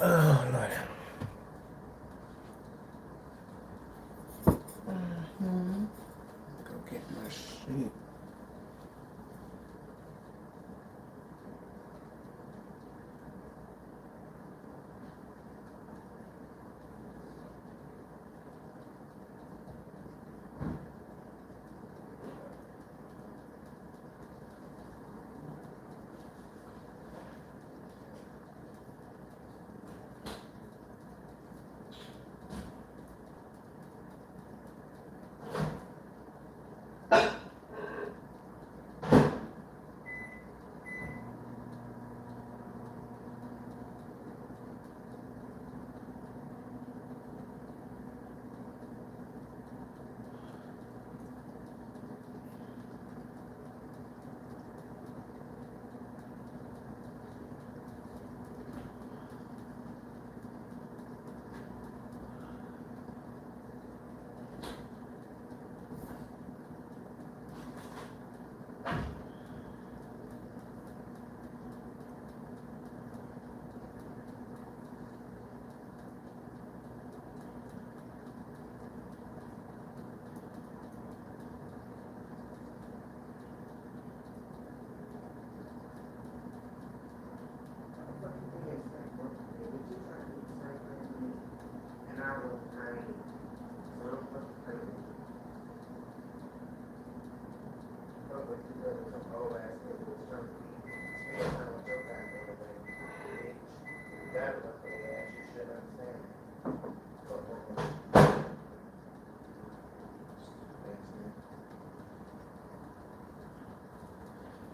Oh, Lord. Go get my shit.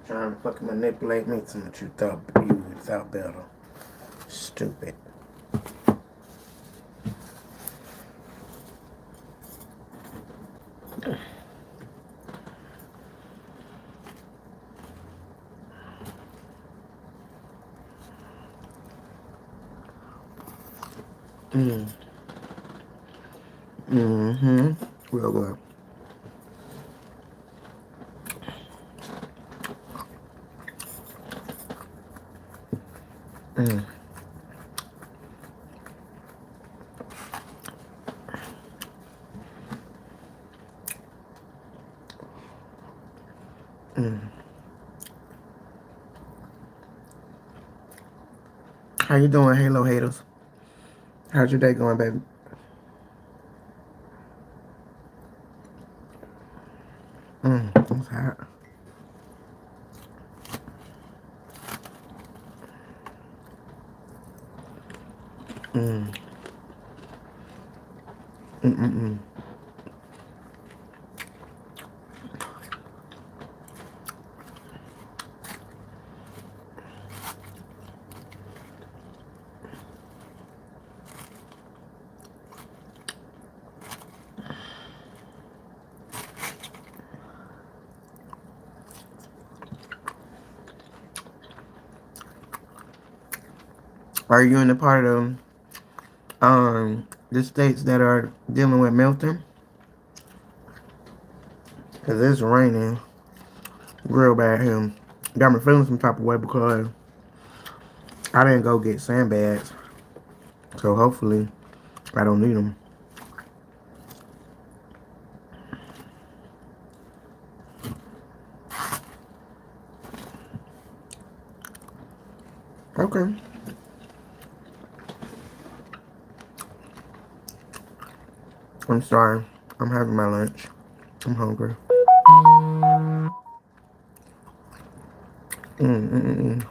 Trying to fucking manipulate me so much you thought better. Stupid. Mm. Mm-hmm. Real good. Mm. Mm. How you doing, Halo haters? How's your day going, baby? It's hot. Mm. Mm-mm-mm. Are you in the part of the states that are dealing with Milton? Cause it's raining real bad here. Got me feeling some type of way because I didn't go get sandbags. So hopefully I don't need them. Okay. I'm sorry. I'm having my lunch. I'm hungry. Mm-mm-mm.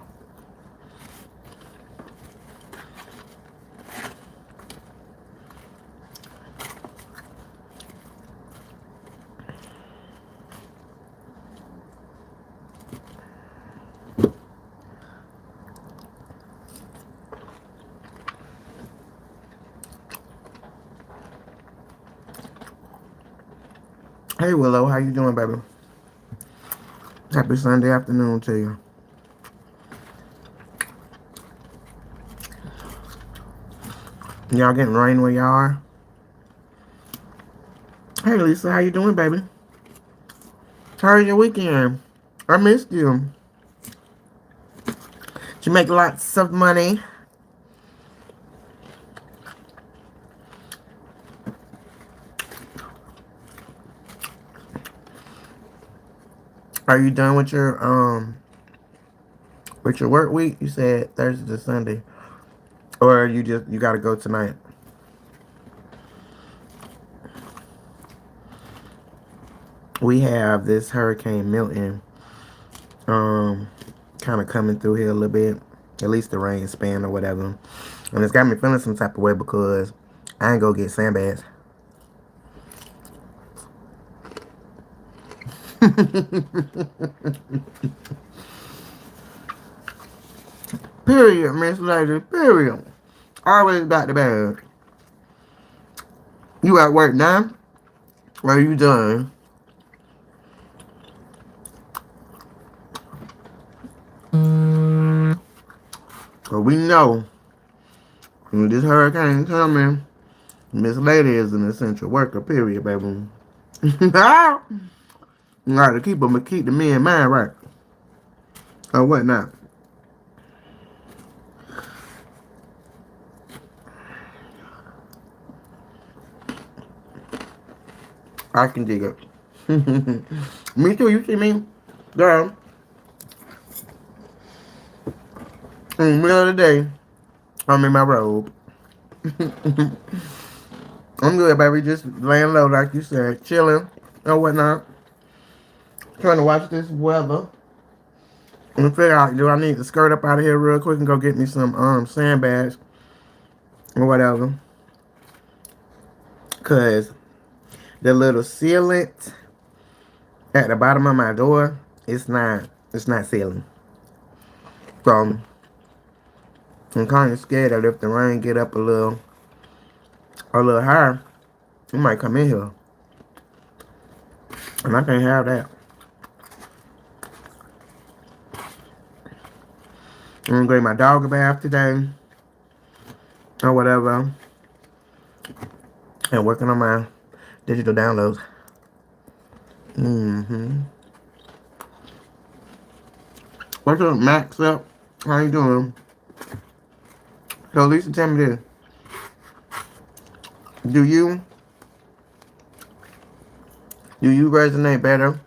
Hey Willow, how you doing, baby? Happy Sunday afternoon to you. Y'all getting rain where y'all are? Hey Lisa, how you doing, baby? How was your weekend? I missed you. Did you make lots of money? Are you done with your work week? You said Thursday to Sunday, or you gotta go tonight? We have this Hurricane Milton, um, kind of coming through here a little bit. At least the rain span or whatever, and it's got me feeling some type of way because I ain't go get sandbags. Period, Miss Lady. Period. Always got the bag. You at work now? Or are you done? So we know when this hurricane coming, Miss Lady is an essential worker. Period, baby. You got to keep the men in mind right. Or what not? I can dig it. Me too. You see me, girl. In the middle of the day, I'm in my robe. I'm good, baby. Just laying low, like you said, chilling or whatnot. Trying to watch this weather and figure out, do I need to skirt up out of here real quick and go get me some sandbags or whatever? Cause the little sealant at the bottom of my door, it's not sealing. So I'm kind of scared that if the rain get up a little higher, it might come in here, and I can't have that. I'm gonna get my dog a bath today or whatever, and working on my digital downloads. What's up, Max? Up? How you doing? So Lisa, tell me this: Do you resonate better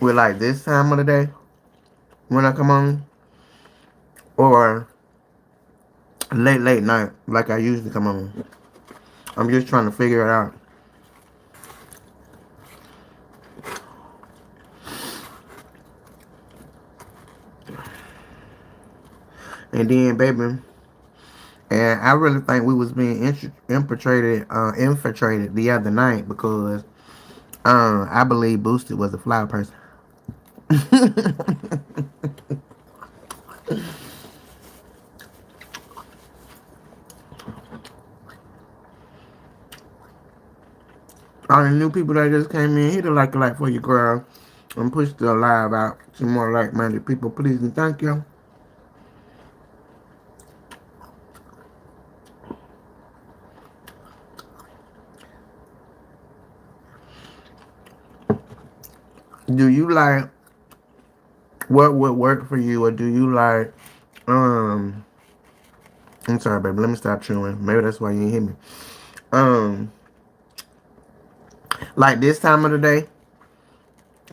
with like this time of the day when I come on, or late night like I usually come on? I'm just trying to figure it out. And then, baby, and I really think we was being infiltrated the other night because I believe Boosted was a flower person. All the new people that just came in, hit the like for you, girl, and push the live out to more like-minded people, please and thank you. Do you like what would work for you, or do you like um? I'm sorry, baby. Let me stop chewing. Maybe that's why you didn't hear me. Um, like this time of the day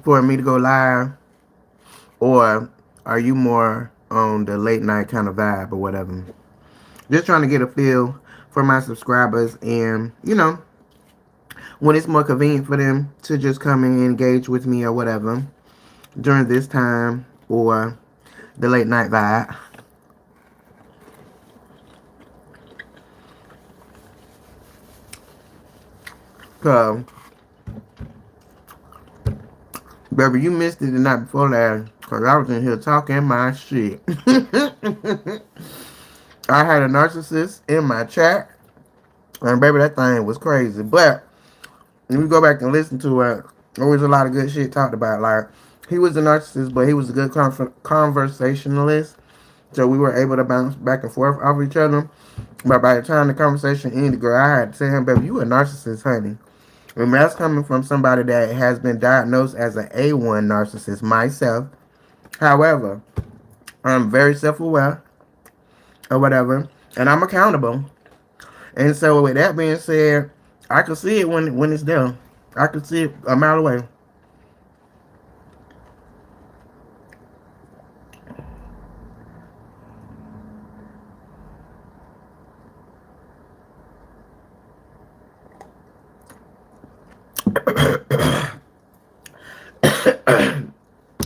for me to go live, or are you more on the late night kind of vibe or whatever? Just trying to get a feel for my subscribers, and when it's more convenient for them to just come and engage with me or whatever during this time, or the late night vibe. So, baby, you missed it the night before last because I was in here talking my shit. I had a narcissist in my chat, and baby, that thing was crazy. But if you go back and listen to it, there was a lot of good shit talked about. Like, he was a narcissist, but he was a good conversationalist. So we were able to bounce back and forth off each other. But by the time the conversation ended, girl, I had to tell him, baby, you a narcissist, honey. And that's coming from somebody that has been diagnosed as an A1 narcissist myself. However, I'm very self-aware or whatever, and I'm accountable. And so with that being said, I can see it when it's there. I can see it a mile away.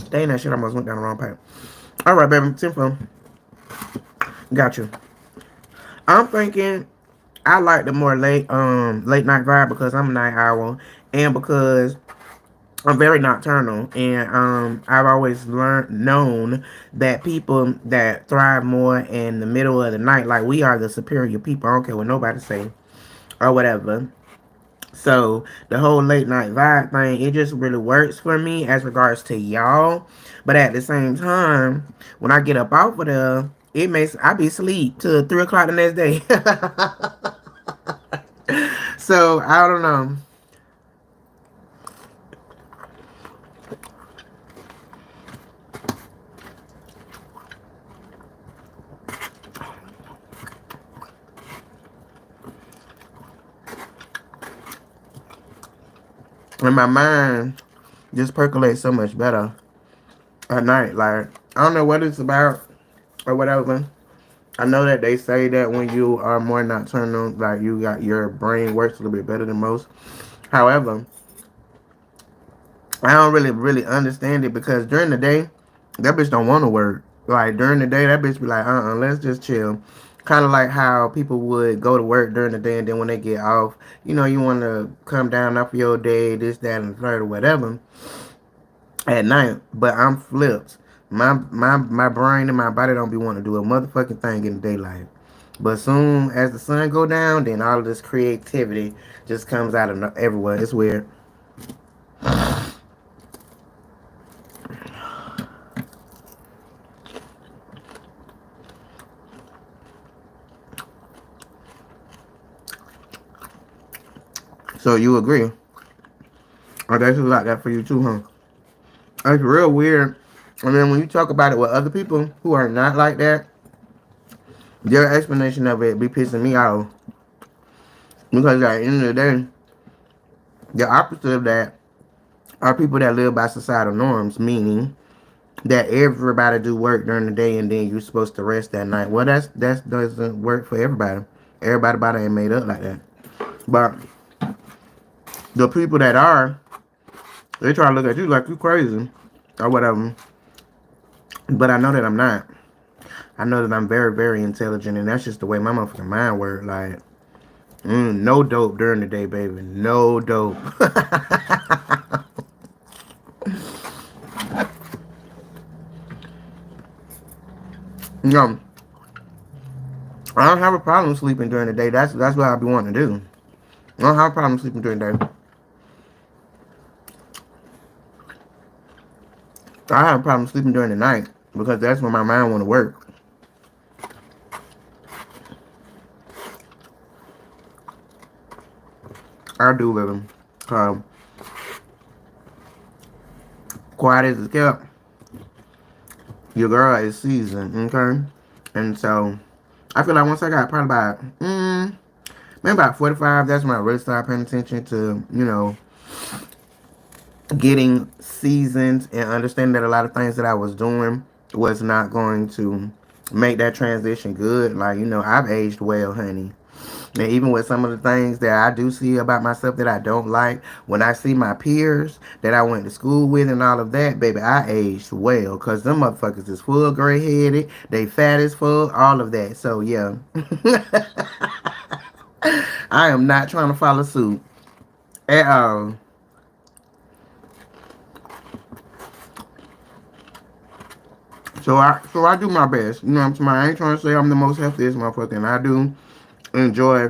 Dang, that shit almost went down the wrong pipe. All right, baby. 10 phone. Got you. I'm thinking I like the more late night vibe because I'm a night owl and because I'm very nocturnal, and I've always known that people that thrive more in the middle of the night, like we are the superior people. I don't care what nobody say or whatever. So the whole late night vibe thing, it just really works for me as regards to y'all. But at the same time, when I get up off of there, it makes I be asleep till 3 o'clock the next day. So I don't know. And my mind just percolates so much better at night. Like I don't know what it's about or whatever. I know that they say that when you are more nocturnal, like you got your brain works a little bit better than most. However, I don't really understand it because during the day, that bitch don't want to work. Like during the day, that bitch be like, let's just chill. Kind of like how people would go to work during the day and then when they get off, you want to come down off your day, this, that, and the third or whatever at night. But I'm flipped. My brain and my body don't be wanting to do a motherfucking thing in the daylight. But soon as the sun go down, then all of this creativity just comes out of everywhere. It's weird. So you agree? I guess it's like that for you too, huh? It's real weird. And then when you talk about it with other people who are not like that, their explanation of it be pissing me off. Because at the end of the day, the opposite of that are people that live by societal norms, meaning that everybody do work during the day and then you're supposed to rest at night. Well, that doesn't work for everybody. Everybody body ain't made up like that. But the people that are, they try to look at you like you crazy or whatever. But I know that I'm not. I know that I'm very, very intelligent, and that's just the way my motherfucking mind works. Like, no dope during the day, baby. No dope. No, I don't have a problem sleeping during the day. That's what I be wanting to do. I don't have a problem sleeping during the day. I have a problem sleeping during the night because that's when my mind want to work. I do live in. Quiet as it's kept, your girl is seasoned, okay? And so, I feel like once I got probably about, maybe about 45, that's when I really started paying attention to, getting seasoned and understanding that a lot of things that I was doing was not going to make that transition good. Like, I've aged well, honey. And even with some of the things that I do see about myself that I don't like, when I see my peers that I went to school with and all of that, baby, I aged well. Because them motherfuckers is full gray-headed, they fat as fuck, all of that. So, yeah. I am not trying to follow suit at all. So I do my best. You know what I'm saying? I ain't trying to say I'm the most healthiest motherfucker. And I do enjoy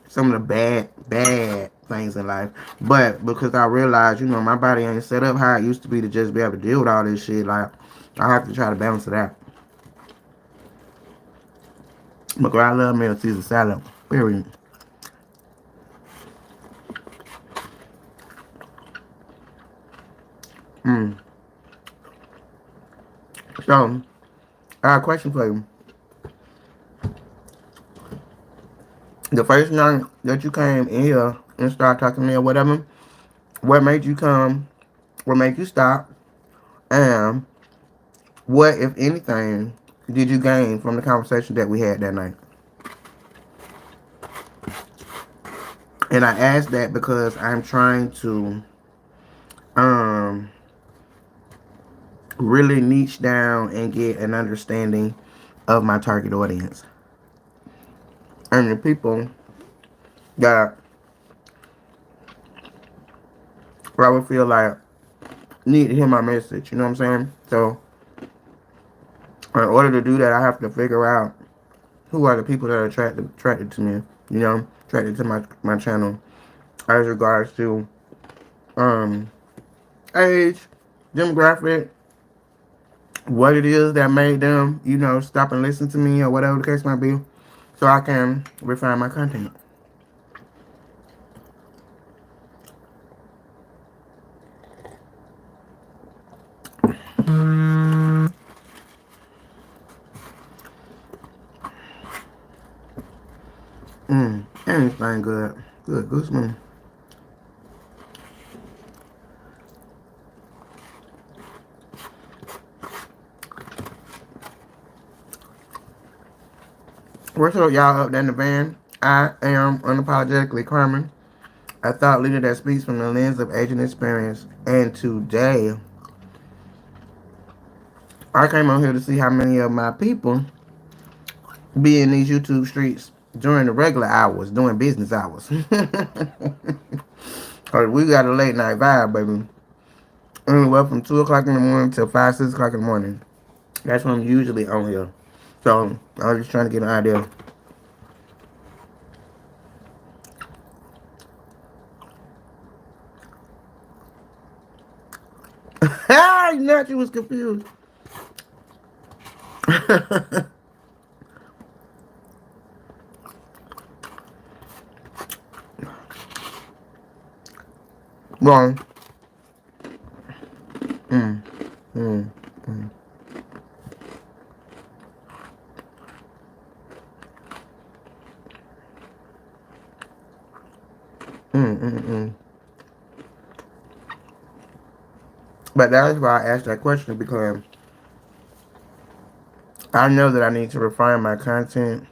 some of the bad things in life. But because I realize, my body ain't set up how it used to be to just be able to deal with all this shit, like, I have to try to balance it out. But girl, I love me a Caesar salad. Period. So, I have a question for you. The first night that you came in here and started talking to me or whatever, what made you come? What made you stop? And what, if anything, did you gain from the conversation that we had that night? And I ask that because I'm trying to um really niche down and get an understanding of my target audience and the people that I would feel like need to hear my message. You know what I'm saying? So in order to do that, I have to figure out who are the people that are attracted to me. You know, attracted to my channel as regards to um age, demographic, what it is that made them, you know, stop and listen to me or whatever the case might be, so I can refine my content. Anything good. Good, good smooth. What's up, y'all up there in the van? I am unapologetically Carmen, a thought leader that speaks from the lens of aging experience. And today, I came on here to see how many of my people be in these YouTube streets during the regular hours, during business hours. Cause we got a late night vibe, baby. Anywhere from 2 o'clock in the morning till 5, 6 o'clock in the morning. That's when I'm usually on here. So I was just trying to get an idea. Not you was confused. Wrong. Mm, mm, mm. Mm. But that's why I asked that question, because I know that I need to refine my content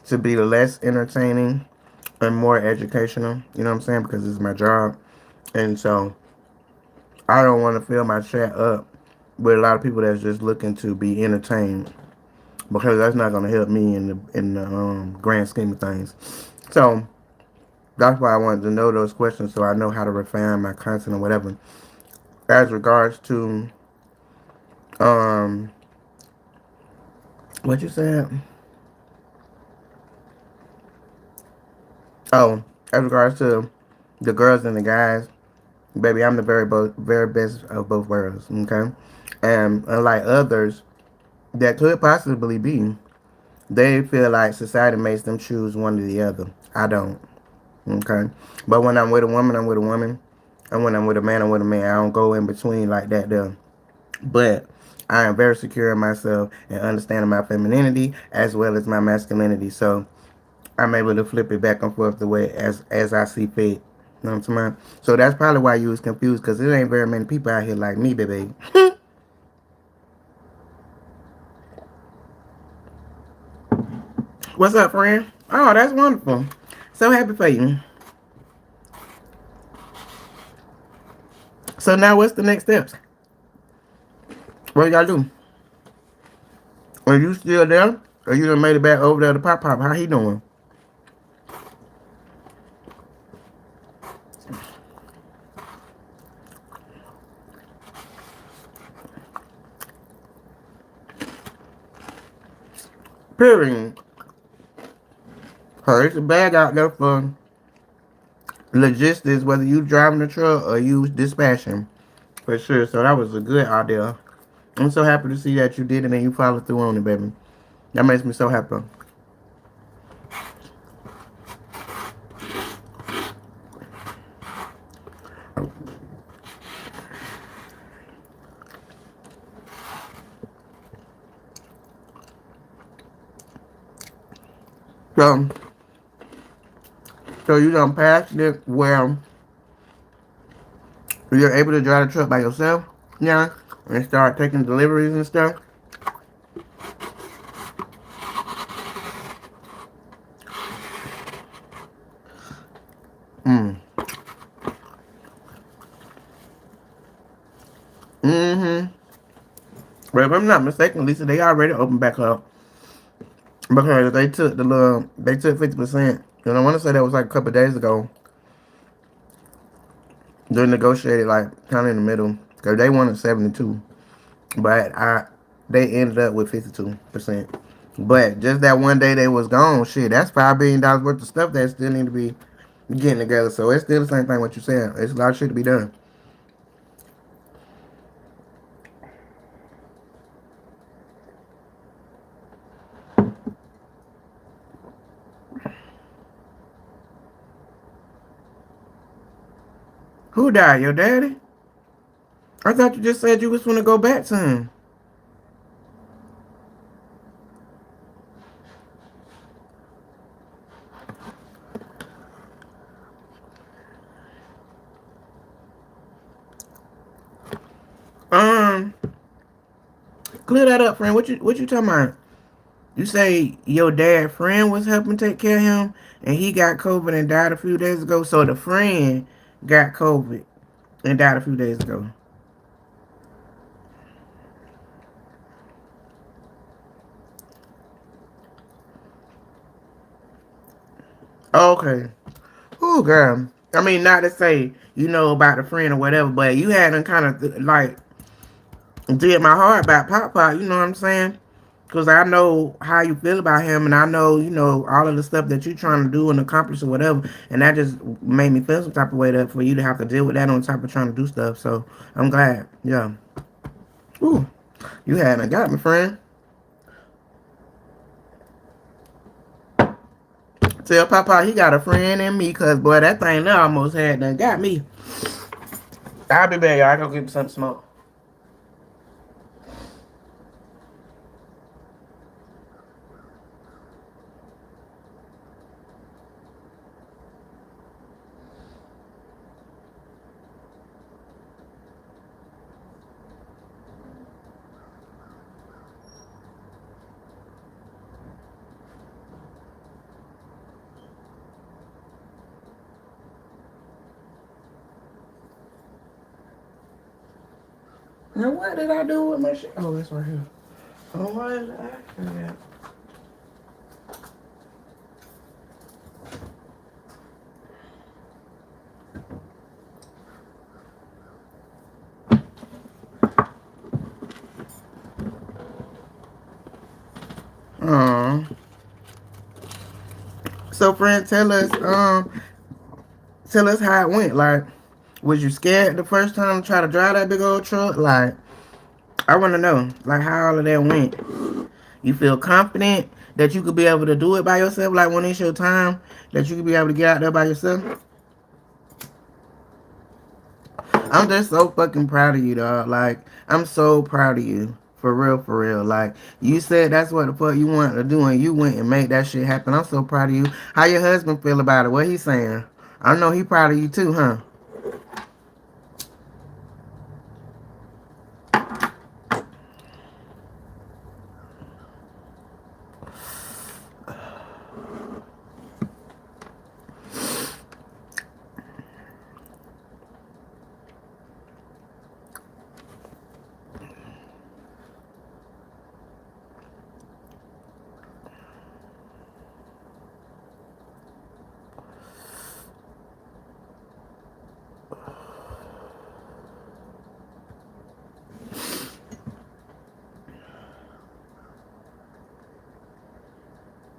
to be less entertaining and more educational. You know what I'm saying? Because it's my job. And so I don't want to fill my chat up with a lot of people that's just looking to be entertained, because that's not going to help me in the grand scheme of things. So that's why I wanted to know those questions, so I know how to refine my content or whatever. As regards to what you said? Oh, as regards to the girls and the guys, baby, I'm the very best of both worlds. Okay, and unlike others that could possibly be, they feel like society makes them choose one or the other. I don't. Okay, but when I'm with a woman, I'm with a woman, and when I'm with a man, I'm with a man. I don't go in between like that there. But I am very secure in myself and understanding my femininity as well as my masculinity. So I'm able to flip it back and forth the way as I see fit. You know what I'm saying? So that's probably why you was confused, because there ain't very many people out here like me, baby. What's up, friend? Oh, that's wonderful. So happy for you. So now what's the next steps? What you gotta do? Are you still there? Or you done made it back over there to Pop Pop? How he doing? Period. It's a bag out there for logistics, whether you driving the truck or you dispatching. For sure. So that was a good idea. I'm so happy to see that you did it and you followed through on it, baby. That makes me so happy. So, so you done passed it where you're able to drive the truck by yourself now and start taking deliveries and stuff. if I'm not mistaken, Lisa, they already opened back up because they took 50%. And I want to say that was like a couple of days ago. They negotiated like kind of in the middle because they wanted 72, but they ended up with 52%. But just that one day they was gone, shit, that's $5 billion worth of stuff that still need to be getting together. So it's still the same thing what you said. It's a lot of shit to be done. Who died? Your daddy? I thought you just said you was gonna go back to him. Um, Clear that up, friend. What you talking about? You say your dad friend was helping take care of him, and he got COVID and died a few days ago. So the friend got COVID and died a few days ago. Okay. Oh, girl. I mean, not to say you know about the friend or whatever, but you hadn't kind of like did my heart about Pop Pop. You know what I'm saying? Because I know how you feel about him, and I know, all of the stuff that you're trying to do and accomplish or whatever. And that just made me feel some type of way that for you to have to deal with that on top of trying to do stuff. So I'm glad. Yeah. Ooh, you hadn't got me, friend. Tell Papa he got a friend in me, cause boy, that thing there almost had done got me. I'll be back, y'all. I go get some smoke. Now what did I do with my shit? Oh, it's right here. Oh, why is that? So friend, tell us how it went. Like, was you scared the first time to try to drive that big old truck? Like, I want to know, like, how all of that went. You feel confident that you could be able to do it by yourself? Like, when it's your time, that you could be able to get out there by yourself? I'm just so fucking proud of you, dog. Like, I'm so proud of you. For real, for real. Like, you said that's what the fuck you wanted to do, and you went and made that shit happen. I'm so proud of you. How your husband feel about it? What he saying? I know he proud of you too, huh?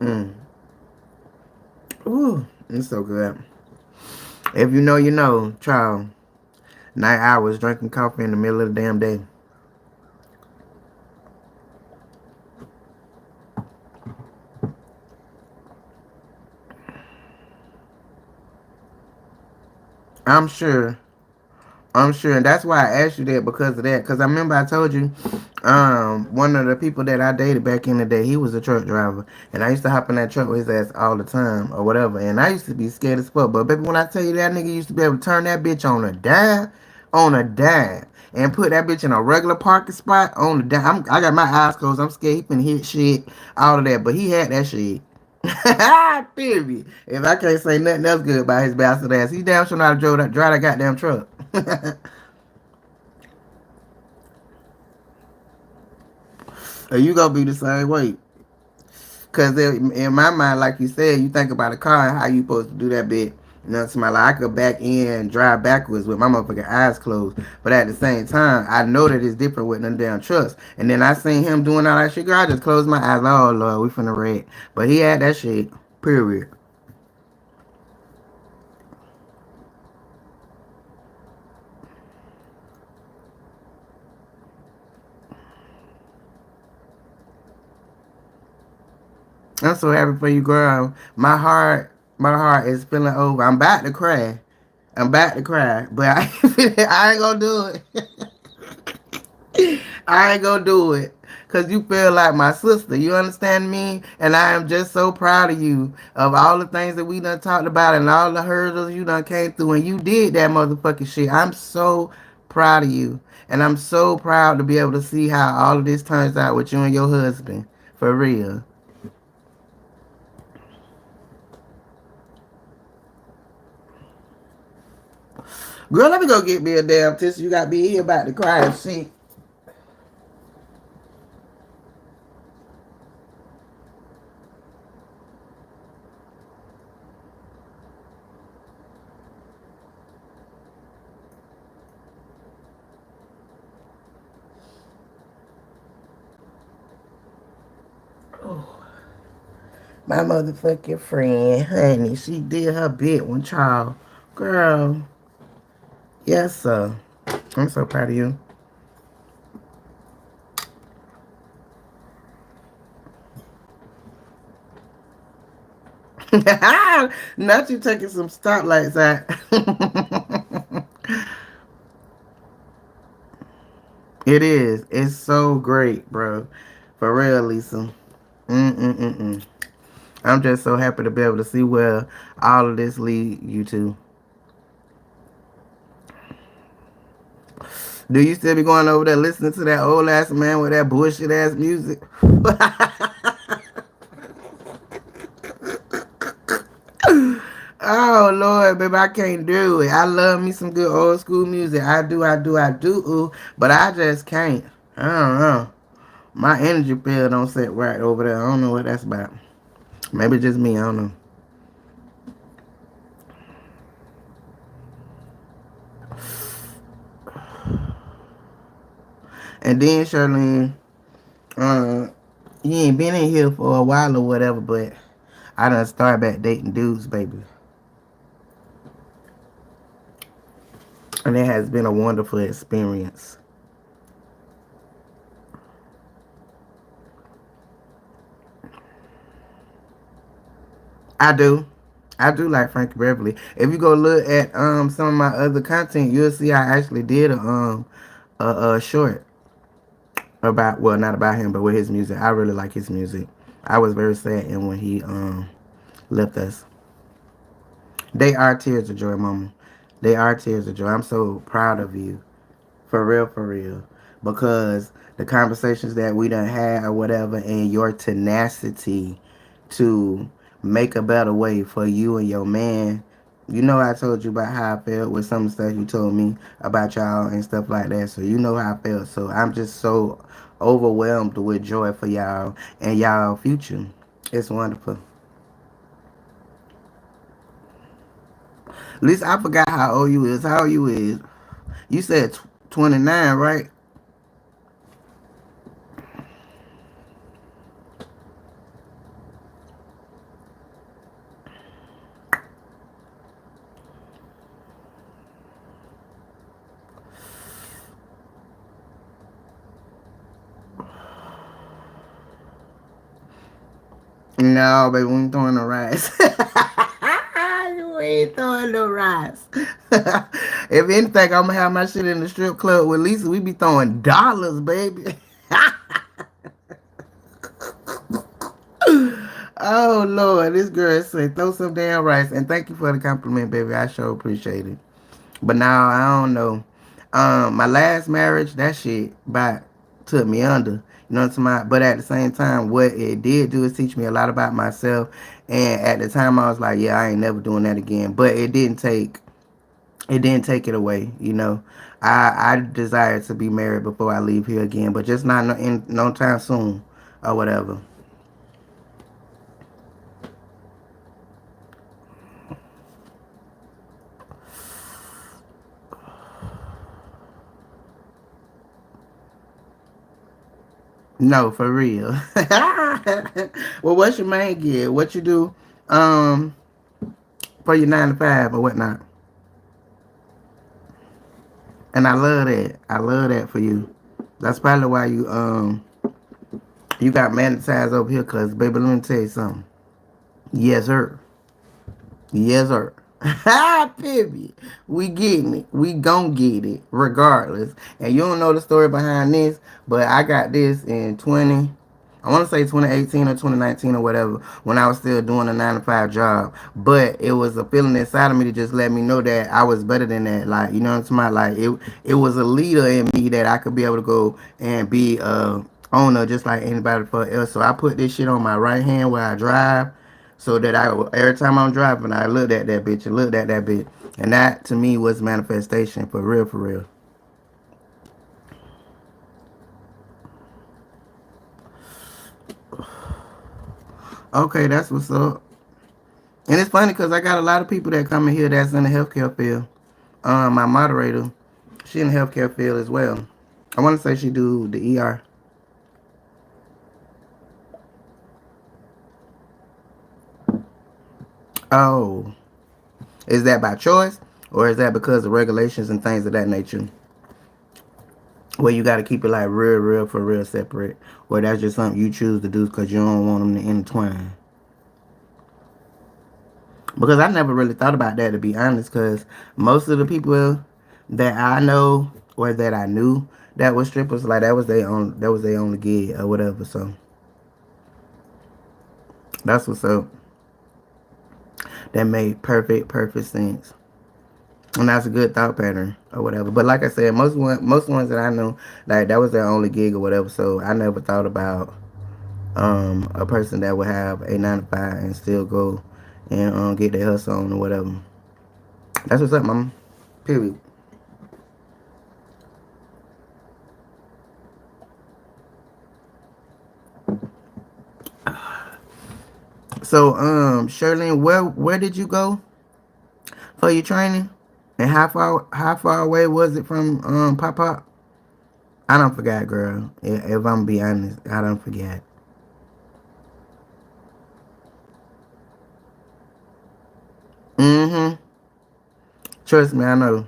Mm. Ooh, it's so good. If you know, you know, child. Night hours drinking coffee in the middle of the damn day. I'm sure. I'm sure, and that's why I asked you that because of that. Because I remember I told you, one of the people that I dated back in the day, he was a truck driver, and I used to hop in that truck with his ass all the time or whatever. And I used to be scared as fuck. But baby, when I tell you that nigga used to be able to turn that bitch on a dime, and put that bitch in a regular parking spot on the dime. I got my eyes closed. I'm scared he finna hit shit, all of that. But he had that shit. Period. If I can't say nothing else good about his bastard ass, he damn sure not drive that goddamn truck. Or you gonna be the same way. Cause in my mind, like you said, you think about a car and how you supposed to do that bit. You know, to my like I could back in and drive backwards with my motherfucking eyes closed. But at the same time, I know that it's different with them damn trucks. And then I seen him doing all that shit. Girl, I just closed my eyes. Oh Lord, we finna wreck. But he had that shit. Period. I'm so happy for you, girl. My heart is feeling over. I'm about to cry. I'm about to cry, but I ain't gonna do it. I ain't gonna do it. Cause you feel like my sister. You understand me? And I am just so proud of you of all the things that we done talked about and all the hurdles you done came through and you did that motherfucking shit. I'm so proud of you. And I'm so proud to be able to see how all of this turns out with you and your husband. For real. Girl, let me go get me a damn tissue. You got me here about to cry and shit. My motherfucking friend, honey, she did her bit one child. Girl, yes, sir. I'm so proud of you. Not you taking some stoplights out. It is. It's so great, bro. For real, Lisa. Mm-mm-mm-mm. I'm just so happy to be able to see where all of this lead you to. Do you still be going over there listening to that old ass man with that bullshit ass music? Oh Lord, baby, I can't do it. I love me some good old school music. I do. Ooh, but I just can't. I don't know. My energy field don't sit right over there. I don't know what that's about. Maybe just me. I don't know. And then Charlene, uh, you ain't been in here for a while or whatever, but I done started back dating dudes, baby. And it has been a wonderful experience. I do. I do like Frankie Beverly. If you go look at some of my other content, you'll see I actually did a short about, well, not about him, but with his music. I really like his music. I was very sad and when he left us. They are tears of joy, mama. They are tears of joy. I'm so proud of you. For real, for real. Because the conversations that we done had or whatever and your tenacity to make a better way for you and your man. You know I told you about how I felt with some of the stuff you told me about y'all and stuff like that. So you know how I felt. So I'm just so overwhelmed with joy for y'all and y'all future. It's wonderful. At least I forgot how old you is. How old you is? You said 29, right? No, baby, we ain't throwing no rice. You ain't throwing no rice. If anything, I'm gonna have my shit in the strip club with Lisa. We be throwing dollars, baby. Oh Lord, this girl said throw some damn rice. And thank you for the compliment, baby. I sure appreciate it. But now I don't know. My last marriage, that shit about took me under. You know what I'm saying? But at the same time, what it did do is teach me a lot about myself. And at the time, I was like, yeah, I ain't never doing that again. But it didn't take it didn't take it away. I desire to be married before I leave here again, but just not in no time soon or whatever. No, for real. Well, what's your main gig? What you do um for your 9 to 5 or whatnot? And I love that. I love that for you. That's probably why you got magnetized over here, cause baby, let me tell you something. Yes, sir. Yes, sir. Pivot. We getting it. We gon' get it regardless. And you don't know the story behind this, but I got this in 20. I want to say 2018 or 2019 or whatever, when I was still doing a 9 to 5 job. But it was a feeling inside of me to just let me know that I was better than that. Like, you know what I'm saying? Like, it was a leader in me that I could be able to go and be owner just like anybody else. So I put this shit on my right hand where I drive, so that every time I'm driving, I looked at that bitch and looked at that bitch. And that to me was manifestation, for real, for real. Okay, that's what's up. And it's funny because I got a lot of people that come in here that's in the healthcare field. My moderator, she in the healthcare field as well. I want to say she do the ER. Oh, is that by choice, or is that because of regulations and things of that nature? Where you got to keep it like real, real for real separate, or that's just something you choose to do because you don't want them to intertwine. Because I never really thought about that, to be honest. Because most of the people that I know or that I knew that was strippers, like that was their only gig or whatever. So that's what's up. That made perfect sense. And that's a good thought pattern or whatever. But like I said, most ones that I know, like that was their only gig or whatever. So I never thought about a person that would have a 9 to 5 and still go and get their hustle on or whatever. That's what's up, mama. Period. So Shirley, where did you go for your training? And how far away was it from Pop Pop? I don't forget, girl. If I'm be honest, I don't forget. Mm-hmm. Trust me, I know.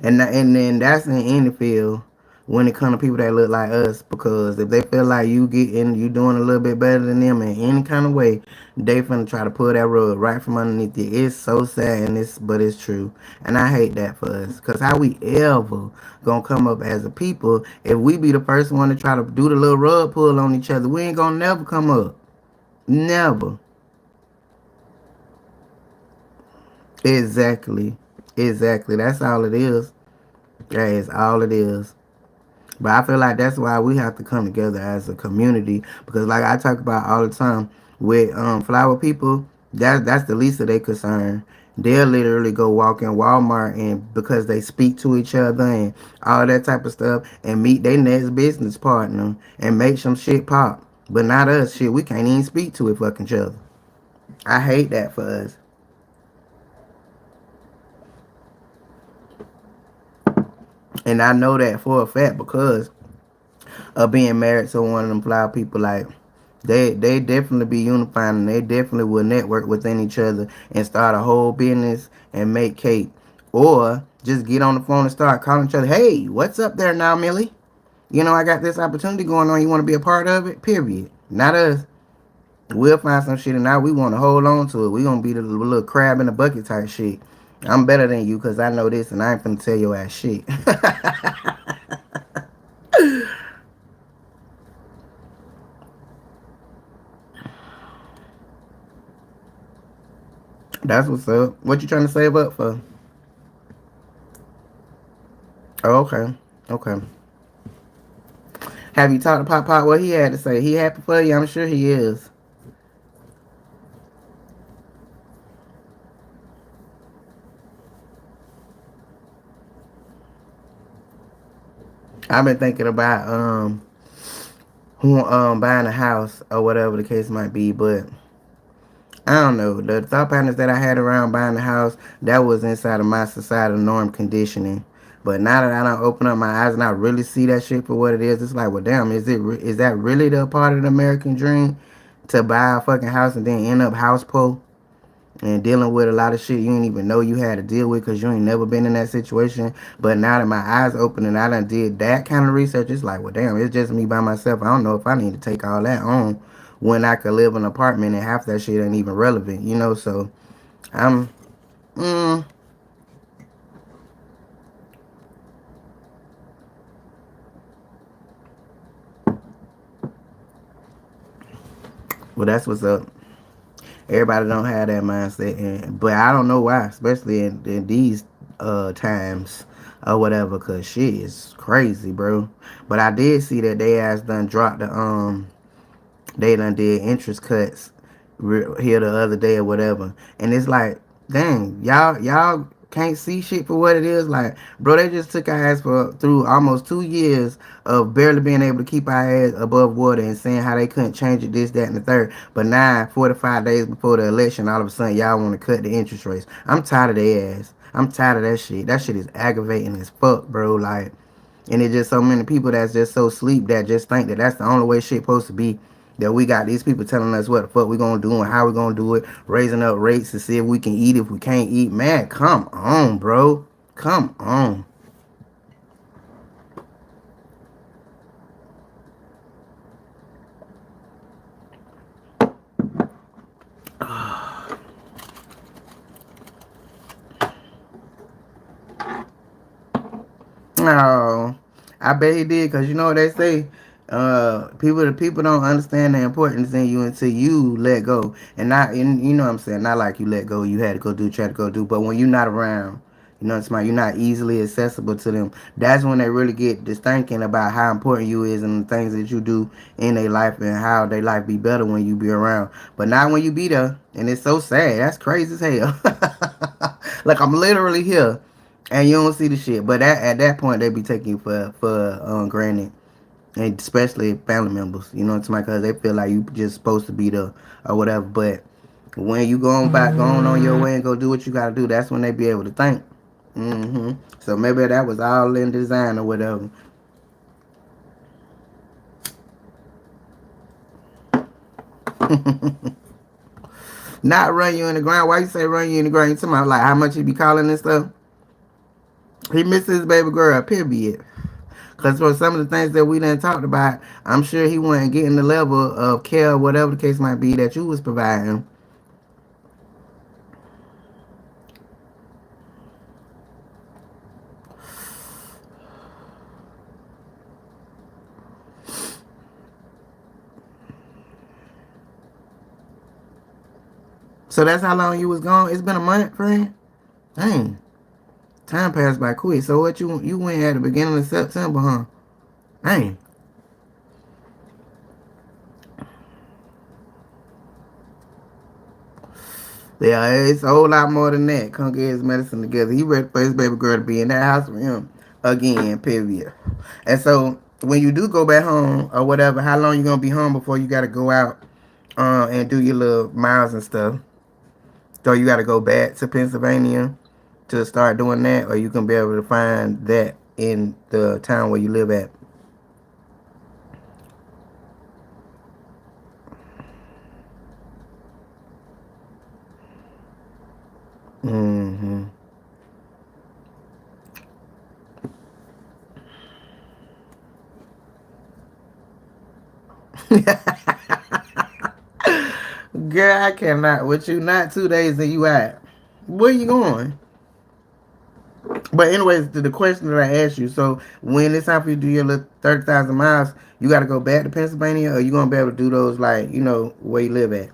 And then that's in any field when it comes to people that look like us, because if they feel like you doing a little bit better than them in any kind of way, they finna try to pull that rug right from underneath you. It's so sad, but it's true, and I hate that for us. Cause how we ever gonna come up as a people if we be the first one to try to do the little rug pull on each other? We ain't gonna never come up, never. Exactly, exactly. That's all it is. That is all it is. But I feel like that's why we have to come together as a community, because like I talk about all the time with flower people, that's the least of their concern. They'll literally go walk in Walmart and because they speak to each other and all that type of stuff and meet their next business partner and make some shit pop. But not us. Shit, we can't even speak to it fucking each other. I hate that for us. And I know that for a fact because of being married to one of them flower people. Like they definitely be unifying, and they definitely will network within each other and start a whole business and make cake, or just get on the phone and start calling each other. Hey, what's up there now, Millie? I got this opportunity going on. You want to be a part of it? Period. Not us. We'll find some shit, and now we want to hold on to it. We gonna be the little crab in the bucket type shit. I'm better than you because I know this, and I ain't finna tell your ass shit. That's what's up. What you trying to save up for? Oh, okay. Okay. Have you talked to Pop Pop what he had to say? He happy for you? I'm sure he is. I've been thinking about buying a house or whatever the case might be, but I don't know. The thought patterns that I had around buying a house, that was inside of my societal norm conditioning. But now that I don't open up my eyes and I really see that shit for what it is, it's like, well, damn, is that really the part of the American dream to buy a fucking house and then end up house poor and dealing with a lot of shit you didn't even know you had to deal with because you ain't never been in that situation. But now that my eyes open and I done did that kind of research, it's like, well, damn, it's just me by myself. I don't know if I need to take all that on when I could live in an apartment and half that shit ain't even relevant, you know? So I'm, mm, well, that's what's up. Everybody don't have that mindset, but I don't know why, especially in these times or whatever, cause shit is crazy, bro. But I did see that they ass done dropped they done did interest cuts here the other day or whatever. And it's like, dang, y'all can't see shit for what it is. Like, bro, they just took our ass for through almost 2 years of barely being able to keep our ass above water and saying how they couldn't change it, this, that, and the third. But now, 45 days before the election, all of a sudden y'all want to cut the interest rates. I'm tired of their ass. I'm tired of that shit. That shit is aggravating as fuck, bro. Like, and it's just so many people that's just so sleep that just think that that's the only way shit supposed to be. That we got these people telling us what the fuck we gonna do and how we gonna do it, raising up rates to see if we can eat, if we can't eat. Man, come on, bro. Come on. Oh, I bet he did, cause you know what they say. People don't understand the importance in you until you let go, and not, and you know what I'm saying. Not like you let go, you had to go do, try to go do, but when you're not around, you know what I'm saying. You're not easily accessible to them. That's when they really get this thinking about how important you is and the things that you do in their life and how their life be better when you be around. But not when you be there, and it's so sad. That's crazy as hell. Like I'm literally here and you don't see the shit. But at that point, they be taking you for granted, and especially family members. You know what I'm saying? Because they feel like you just supposed to be the or whatever. But when you going on your way and go do what you gotta do, that's when they be able to think. So maybe that was all in design or whatever. Not run you in the ground. Why you say run you in the ground? You talking about like how much he be calling and stuff? He misses his baby girl, period. Because for some of the things that we done talked about, I'm sure he wasn't getting the level of care, whatever the case might be, that you was providing. So that's how long you was gone? It's been a month, friend? Dang. Time passed by quick. So what you went at the beginning of September, huh? Dang. Yeah, it's a whole lot more than that. Come get his medicine together. He ready for his baby girl to be in that house with him again, period. And so when you do go back home or whatever, how long you gonna be home before you gotta go out and do your little miles and stuff? So you gotta go back to Pennsylvania to start doing that, or you can be able to find that in the town where you live at. Mm-hmm. Girl, I cannot with you. Not 2 days and you out. Where you going? But anyways, to the question that I asked you, so when it's time for you to do your little 30,000 miles, you got to go back to Pennsylvania, or you gonna be able to do those like where you live at?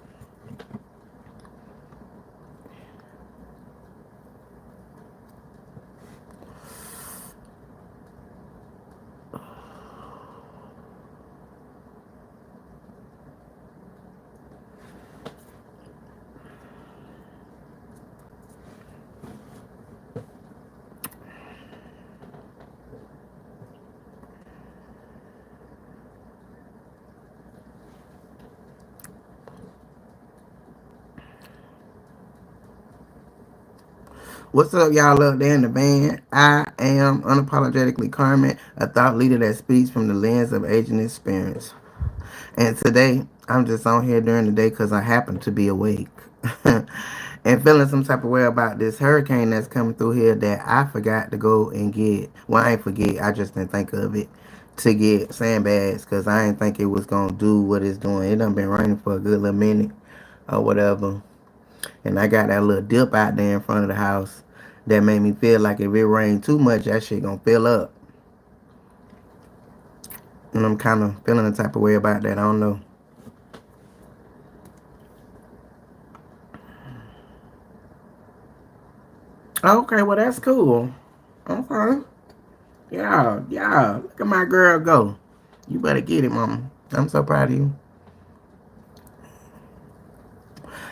What's up, y'all up there in the band? I am unapologetically Carmen, a thought leader that speaks from the lens of aging experience. And today, I'm just on here during the day because I happen to be awake. And feeling some type of way about this hurricane that's coming through here that I forgot to go and get. Well, I ain't forget, I just didn't think of it to get sandbags because I didn't think it was going to do what it's doing. It done been raining for a good little minute or whatever. And I got that little dip out there in front of the house that made me feel like if it rained too much, that shit gonna fill up. And I'm kind of feeling the type of way about that. I don't know. Okay, well that's cool. Okay. Yeah, yeah. Look at my girl go. You better get it, mama. I'm so proud of you.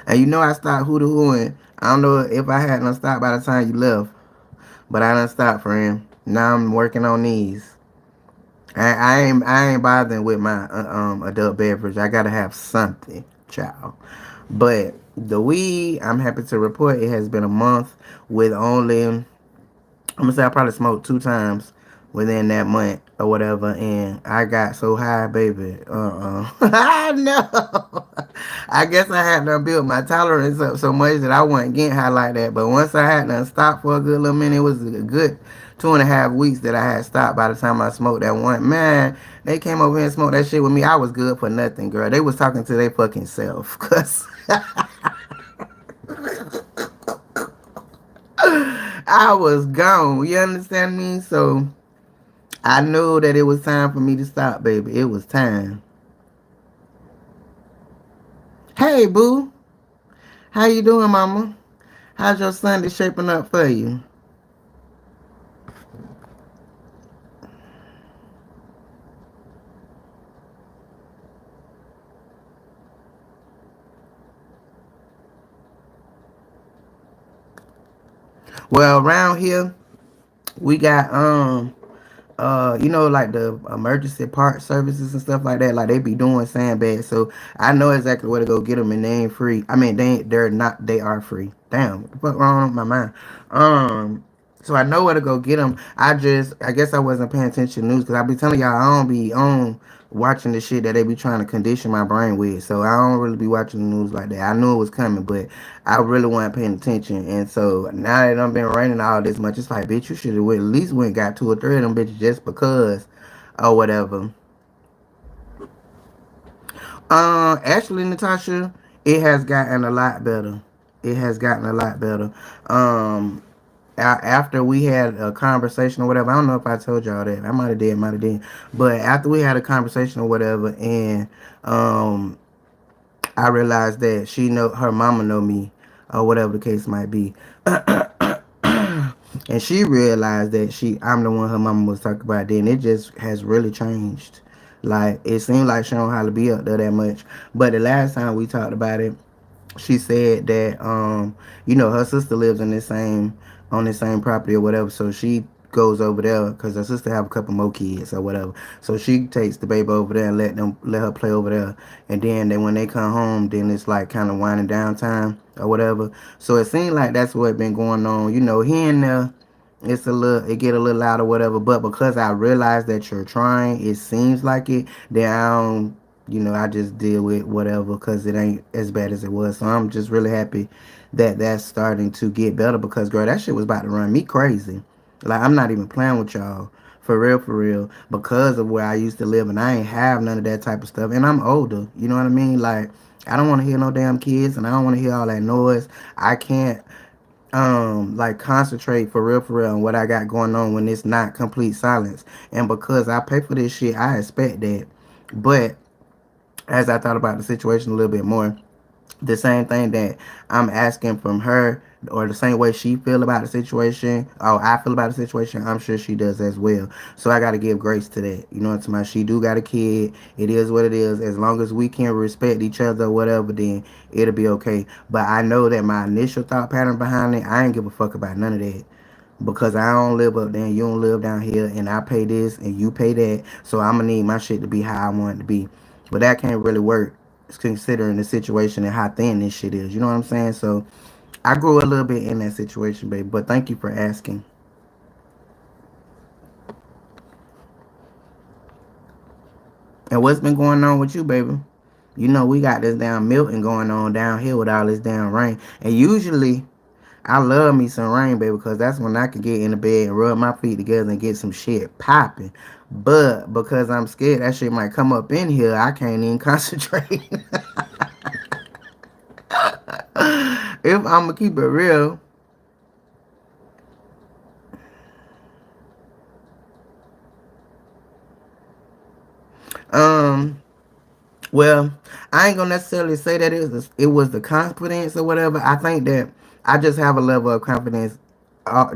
And you know I stopped hoo hooing. I don't know if I hadn't stopped by the time you left, but I done stopped, friend. Now I'm working on these. I ain't bothering with my adult beverage. I gotta have something, child. But the weed, I'm happy to report it has been a month with only I'm gonna say I probably smoked 2 times within that month or whatever, and I got so high, baby. I know. I guess I had to build my tolerance up so much that I wasn't getting high like that. But once I had to stop for a good little minute, it was a good 2.5 weeks that I had stopped. By the time I smoked that one, man, they came over here and smoked that shit with me. I was good for nothing, girl. They was talking to their fucking self, cause I was gone. You understand me? So I knew that it was time for me to stop, baby. It was time. Hey, boo. How you doing, mama? How's your Sunday shaping up for you? Well, around here, we got you know, like the emergency part services and stuff like that, like they be doing sandbags. So I know exactly where to go get them, and they ain't free. I mean, they're not. They are free. Damn, what the fuck wrong with my mind? Um, so I know where to go get them. I guess I wasn't paying attention to news because I be telling y'all I don't be on watching the shit that they be trying to condition my brain with. So I don't really be watching the news like that. I knew it was coming, but I really wasn't paying attention. And so now that I've been raining all this much, it's like, bitch, you should have at least went and got 2 or 3 of them bitches just because or whatever. Actually, Natasha, it has gotten a lot better. It has gotten a lot better. Um, After we had a conversation or whatever, I don't know if I told y'all that. I might have did. But after we had a conversation or whatever, and um, I realized that she know her mama know me, or whatever the case might be. And she realized that I'm the one her mama was talking about. Then it just has really changed. Like it seemed like she don't have to be up there that much. But the last time we talked about it, she said that you know, her sister lives in this same on the same property or whatever, so she goes over there because her sister have a couple more kids or whatever, so she takes the baby over there and let her play over there, and then when they come home, then it's like kind of winding down time or whatever. So it seemed like that's what been going on, you know, here and there. It get a little loud or whatever, but because I realize that you're trying, it seems like it, then I don't, you know, I just deal with whatever because it ain't as bad as it was. So I'm just really happy that that's starting to get better because, girl, that shit was about to run me crazy. Like, I'm not even playing with y'all. For real, because of where I used to live, and I ain't have none of that type of stuff. And I'm older, you know what I mean? Like, I don't want to hear no damn kids, and I don't want to hear all that noise. I can't like concentrate for real on what I got going on when it's not complete silence. And because I pay for this shit, I expect that. But as I thought about the situation a little bit more, the same thing that I'm asking from her, or the same way she feel about the situation, or I feel about the situation, I'm sure she does as well. So I got to give grace to that. You know what I'm saying? She do got a kid. It is what it is. As long as we can respect each other or whatever, then it'll be okay. But I know that my initial thought pattern behind it, I ain't give a fuck about none of that. Because I don't live up there and you don't live down here, and I pay this and you pay that, so I'm gonna need my shit to be how I want it to be. But that can't really work considering the situation and how thin this shit is. You know what I'm saying? So I grew a little bit in that situation, baby. But thank you for asking. And what's been going on with you, baby? You know we got this damn Milton going on down here with all this damn rain. And usually I love me some rain, baby, because that's when I can get in the bed and rub my feet together and get some shit popping. But because I'm scared that shit might come up in here, I can't even concentrate. If I'm gonna keep it real, um, well, I ain't gonna necessarily say that it was the confidence or whatever. I think that I just have a level of confidence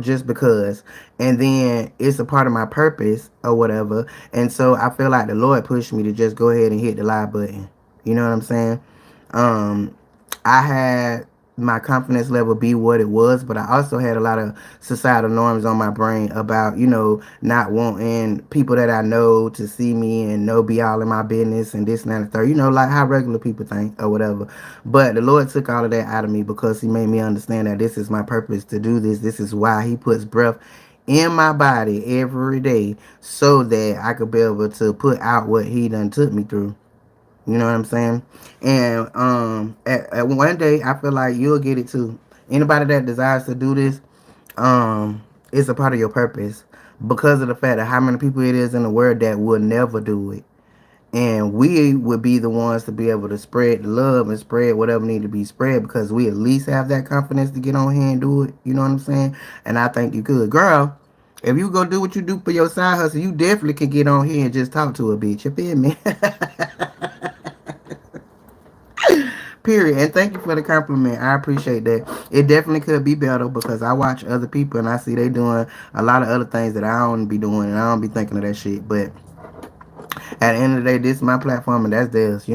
just because, and then it's a part of my purpose or whatever. And so I feel like the Lord pushed me to just go ahead and hit the live button. You know what I'm saying? Um, I had my confidence level be what it was, but I also had a lot of societal norms on my brain about, not wanting people that I know to see me and know be all in my business and this and that and the third, like how regular people think or whatever. But the Lord took all of that out of me because He made me understand that this is my purpose to do this. This is why He puts breath in my body every day so that I could be able to put out what He done took me through. You know what I'm saying? And at one day I feel like you'll get it too. Anybody that desires to do this, it's a part of your purpose because of the fact that how many people it is in the world that will never do it. And we would be the ones to be able to spread the love and spread whatever need to be spread because we at least have that confidence to get on here and do it. You know what I'm saying? And I think you could. Girl, if you go do what you do for your side hustle, you definitely can get on here and just talk to a bitch. You feel me? Period. And thank you for the compliment. I appreciate that. It definitely could be better because I watch other people and I see they doing a lot of other things that I don't be doing and I don't be thinking of that shit. But at the end of the day, this is my platform and that's theirs.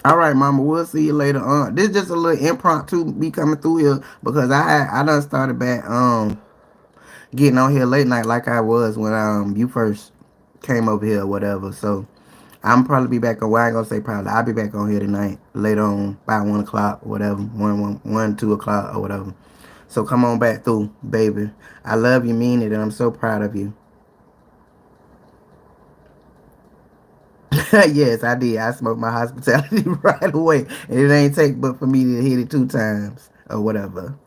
All right, mama, we'll see you later on. This is just a little impromptu me coming through here because I done started back getting on here late night like I was when you first came over here or whatever. So I'm probably be back on. Well, I ain't gonna say probably. I'll be back on here tonight, later on, by 1 o'clock, or whatever, 2 o'clock, or whatever. So come on back through, baby. I love you, mean it, and I'm so proud of you. Yes, I did. I smoked my hospitality right away, and it ain't take but for me to hit it 2 times or whatever.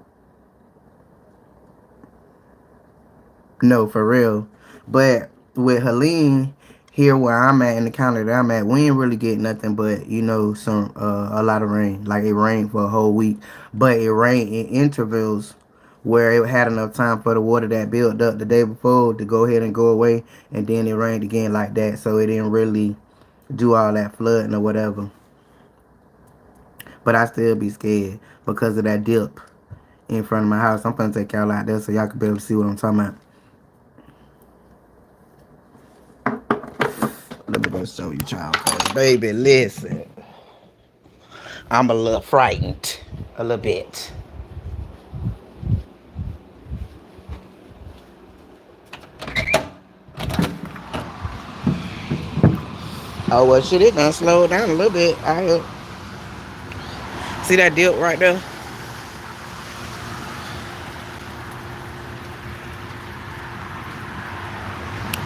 No, for real. But with Helene here where I'm at in the county that I'm at, we ain't really get nothing but some a lot of rain. Like it rained for a whole week, but it rained in intervals where it had enough time for the water that built up the day before to go ahead and go away, and then it rained again like that. So it didn't really do all that flooding or whatever. But I still be scared because of that dip in front of my house. I'm gonna take y'all out there so y'all can be able to see what I'm talking about. Let me go show you, child. Baby, listen. I'm a little frightened. A little bit. Oh, well, shit, it done slowed down a little bit. See that dip right there?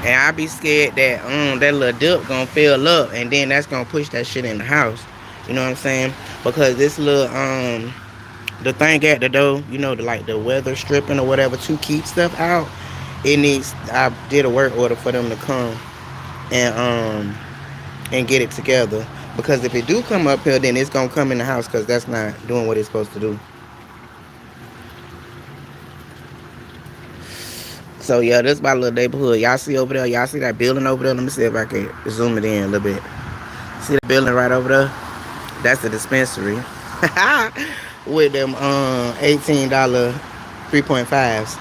And I be scared that that little dip gonna fill up and then that's gonna push that shit in the house. You know what I'm saying? Because this little the thing at the door, the weather stripping or whatever to keep stuff out, I did a work order for them to come and get it together. Because if it do come up here, then it's gonna come in the house because that's not doing what it's supposed to do. So yeah, this is my little neighborhood. Y'all see over there? Y'all see that building over there? Let me see if I can zoom it in a little bit. See that building right over there? That's the dispensary. With them $18 3.5s.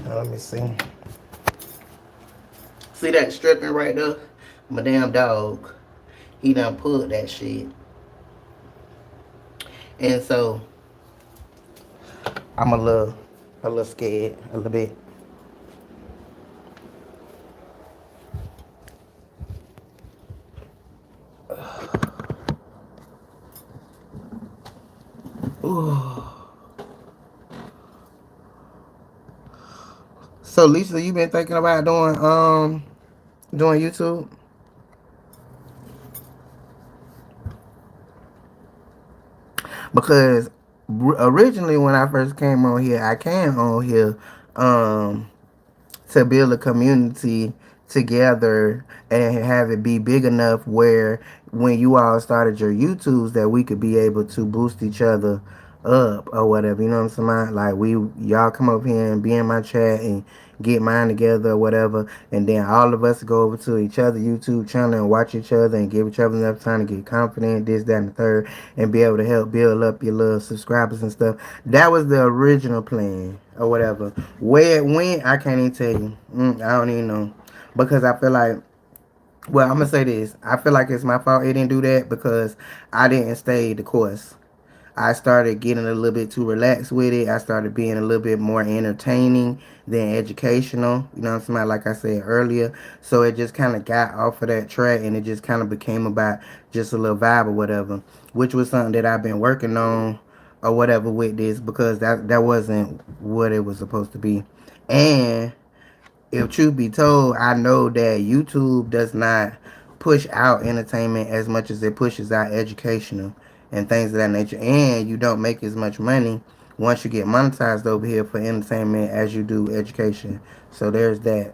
Let me see. See that stripping right there? My damn dog. He done pulled that shit. And so I'm a little scared, a little bit. Ooh. So Lisa, you been thinking about doing YouTube? Because originally when I first came on here, I came on here um to build a community together and have it be big enough where when you all started your YouTubes that we could be able to boost each other up or whatever. You know what I'm saying? Like we y'all come up here and be in my chat and get mine together or whatever, and then all of us go over to each other YouTube channel and watch each other and give each other enough time to get confident, this, that, and the third, and be able to help build up your little subscribers and stuff. That was the original plan or whatever. Where it went, I can't even tell you. I don't even know because I feel like. Well, I'm gonna say this. I feel like it's my fault it didn't do that because I didn't stay the course. I started getting a little bit too relaxed with it. I started being a little bit more entertaining than educational. You know what I'm saying? Like I said earlier. So it just kind of got off of that track and it just kind of became about just a little vibe or whatever, which was something that I've been working on or whatever with this because that wasn't what it was supposed to be. And if truth be told, I know that YouTube does not push out entertainment as much as it pushes out educational and things of that nature. And you don't make as much money once you get monetized over here for entertainment as you do education. So there's that.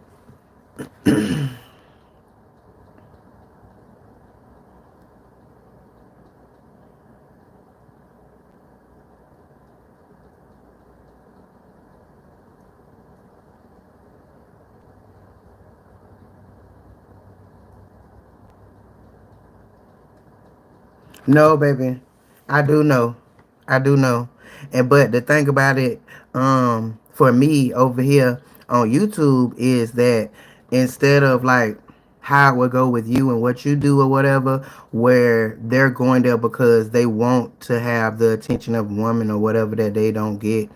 No, baby. I do know. I do know. And but the thing about it, for me over here on YouTube is that instead of like how it would go with you and what you do or whatever, where they're going there because they want to have the attention of a woman or whatever that they don't get.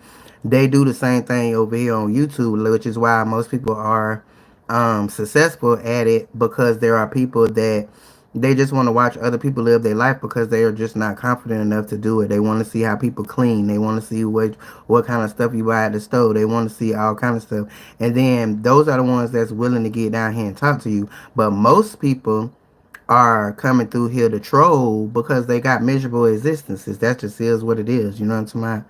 They do the same thing over here on YouTube, which is why most people are successful at it because there are people that they just want to watch other people live their life because they are just not confident enough to do it. They want to see how people clean. They want to see what kind of stuff you buy at the store. They want to see all kind of stuff. And then those are the ones that's willing to get down here and talk to you. But most people are coming through here to troll because they got miserable existences. That just is what it is. You know what I'm talking about?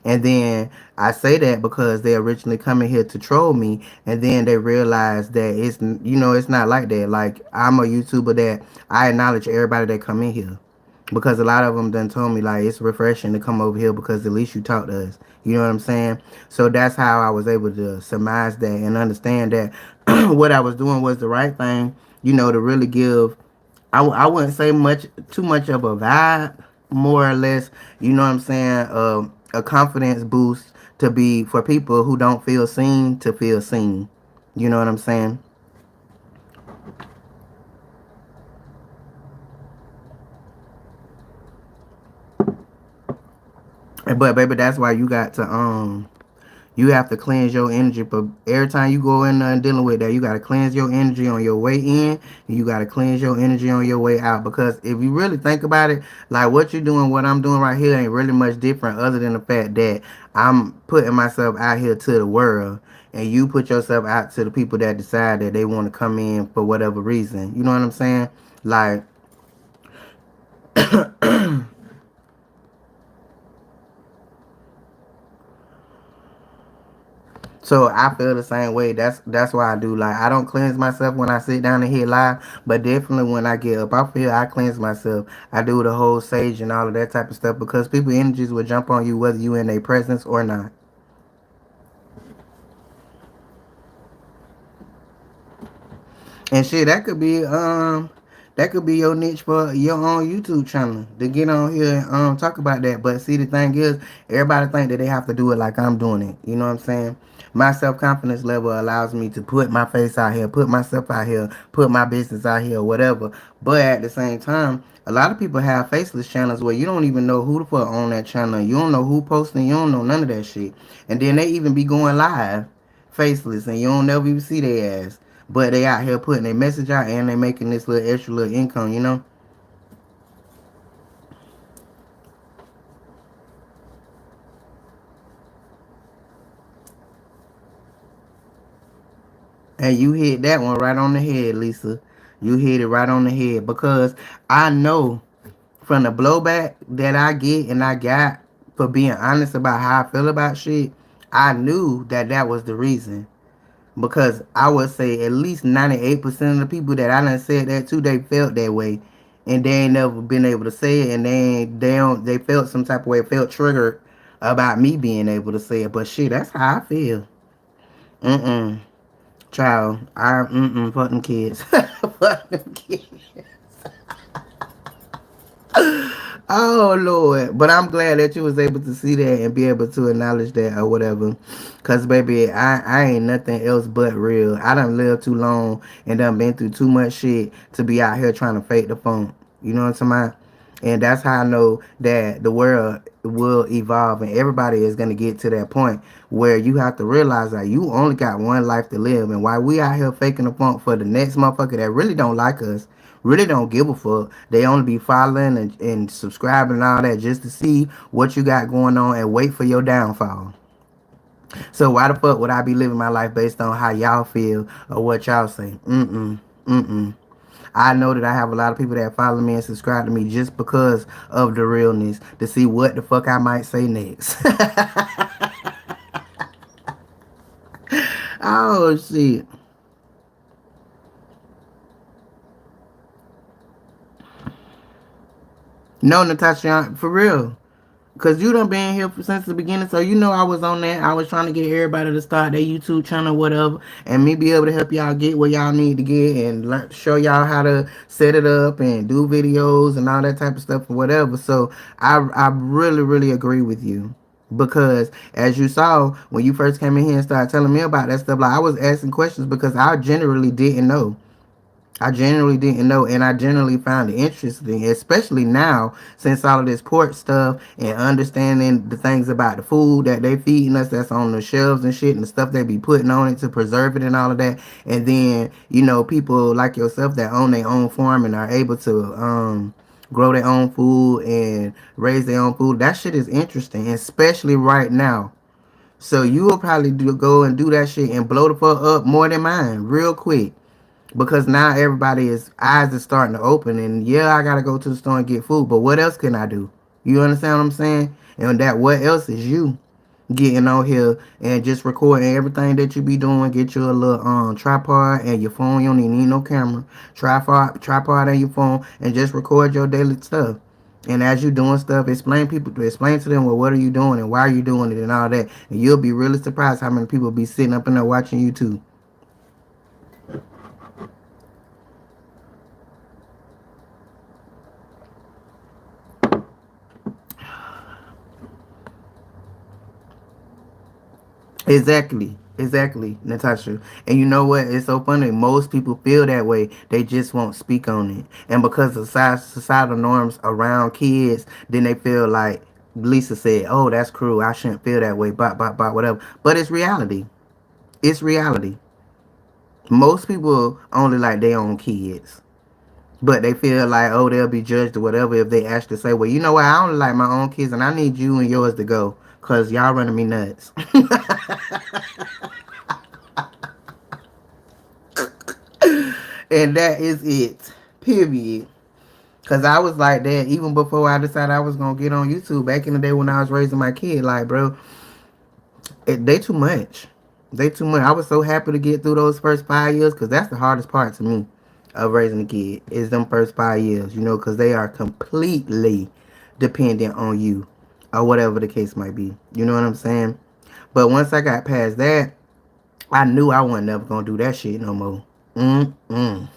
And then I say that because they originally come in here to troll me, and then they realize that it's not like that. Like I'm a YouTuber that I acknowledge everybody that come in here because a lot of them done told me like it's refreshing to come over here because at least you talk to us. You know what I'm saying? So that's how I was able to surmise that and understand that what I was doing was the right thing. To really give I wouldn't say too much of a vibe, more or less, you know what I'm saying, a confidence boost to be for people who don't feel seen to feel seen. You know what I'm saying? But baby, that's why you have to cleanse your energy. But every time you go in there and dealing with that, you gotta cleanse your energy on your way in, and you gotta cleanse your energy on your way out. Because if you really think about it, like what you're doing, what I'm doing right here ain't really much different, other than the fact that I'm putting myself out here to the world, and you put yourself out to the people that decide that they want to come in for whatever reason. You know what I'm saying? Like So I feel the same way. That's why I do. Like I don't cleanse myself when I sit down and hit live, but definitely when I get up off here, I cleanse myself. I do the whole sage and all of that type of stuff because people energies will jump on you whether you in their presence or not. And shit, That could be your niche for your own YouTube channel to get on here and talk about that. But see, the thing is, everybody think that they have to do it like I'm doing it. You know what I'm saying? My self confidence level allows me to put my face out here, put myself out here, put my business out here, whatever. But at the same time, a lot of people have faceless channels where you don't even know who the fuck on that channel. You don't know who posting. You don't know none of that shit. And then they even be going live faceless, and you don't never even see their ass. But they out here putting their message out and they making this little extra little income, you know? And you hit that one right on the head, Lisa. You hit it right on the head because I know from the blowback that I get and I got for being honest about how I feel about shit, I knew that that was the reason. Because I would say at least 98% of the people that I done said that to, they felt that way. And they ain't never been able to say it, and they felt some type of way, felt triggered about me being able to say it. But shit, that's how I feel. Mm-mm. Child, fuck them kids. Fuck them kids. Oh Lord. But I'm glad that you was able to see that and be able to acknowledge that or whatever. Cause baby, I ain't nothing else but real. I done lived too long and done been through too much shit to be out here trying to fake the funk. You know what I'm talking about? And that's how I know that the world will evolve and everybody is gonna get to that point where you have to realize that you only got one life to live, and while we out here faking the funk for the next motherfucker that really don't like us, really don't give a fuck. They only be following and subscribing and all that just to see what you got going on and wait for your downfall. So why the fuck would I be living my life based on how y'all feel or what y'all say? Mm-mm. I know that I have a lot of people that follow me and subscribe to me just because of the realness to see what the fuck I might say next. Oh shit. No, Natasha, for real. Cause you done been here since the beginning, so you know I was on that. I was trying to get everybody to start their YouTube channel, whatever, and me be able to help y'all get where y'all need to get and show y'all how to set it up and do videos and all that type of stuff or whatever. So I really really agree with you because as you saw when you first came in here and started telling me about that stuff, like I was asking questions because I generally didn't know. I generally didn't know, and I generally found it interesting, especially now since all of this pork stuff and understanding the things about the food that they feeding us that's on the shelves and shit and the stuff they be putting on it to preserve it and all of that. And then, you know, people like yourself that own their own farm and are able to grow their own food and raise their own food. That shit is interesting, especially right now. So you will probably go and do that shit and blow the fuck up more than mine real quick because now everybody is eyes is starting to open, and yeah, I gotta go to the store and get food, but what else can I do? You understand what I'm saying? And that what else is you getting on here and just recording everything that you be doing. Get you a little tripod and your phone. You don't even need no camera. Tripod and your phone, and just record your daily stuff. And as you doing stuff, explain to them, well, what are you doing and why are you doing it and all that. And you'll be really surprised how many people be sitting up in there watching you too. Exactly, Natasha. And you know what? It's so funny. Most people feel that way. They just won't speak on it. And because of societal norms around kids, then they feel like Lisa said, "Oh, that's cruel. I shouldn't feel that way." Whatever. But it's reality. It's reality. Most people only like their own kids. But they feel like, oh, they'll be judged or whatever if they actually say, well, you know what? I only like my own kids and I need you and yours to go because y'all running me nuts. And that is it. Period. Cause I was like that even before I decided I was gonna get on YouTube back in the day when I was raising my kid. Like, bro, they too much. They too much. I was so happy to get through those first 5 years because that's the hardest part to me of raising a kid is them first 5 years. You know, because they are completely dependent on you or whatever the case might be. You know what I'm saying? But once I got past that, I knew I wasn't never gonna do that shit no more. Mm-mm.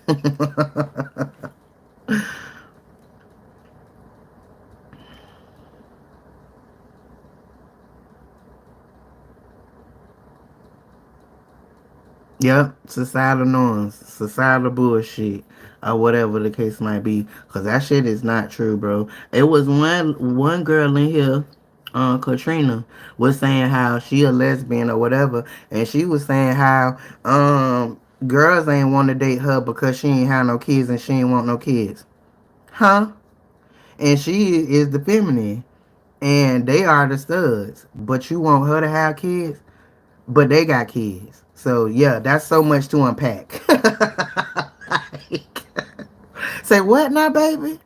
Yep, societal norms, societal bullshit, or whatever the case might be. Cause that shit is not true, bro. It was one girl in here, Katrina, was saying how she a lesbian or whatever, and she was saying how girls ain't want to date her because she ain't have no kids and she ain't want no kids, huh? And she is the feminine, and they are the studs. But you want her to have kids? But they got kids. So yeah, that's so much to unpack. Like, say what now, baby?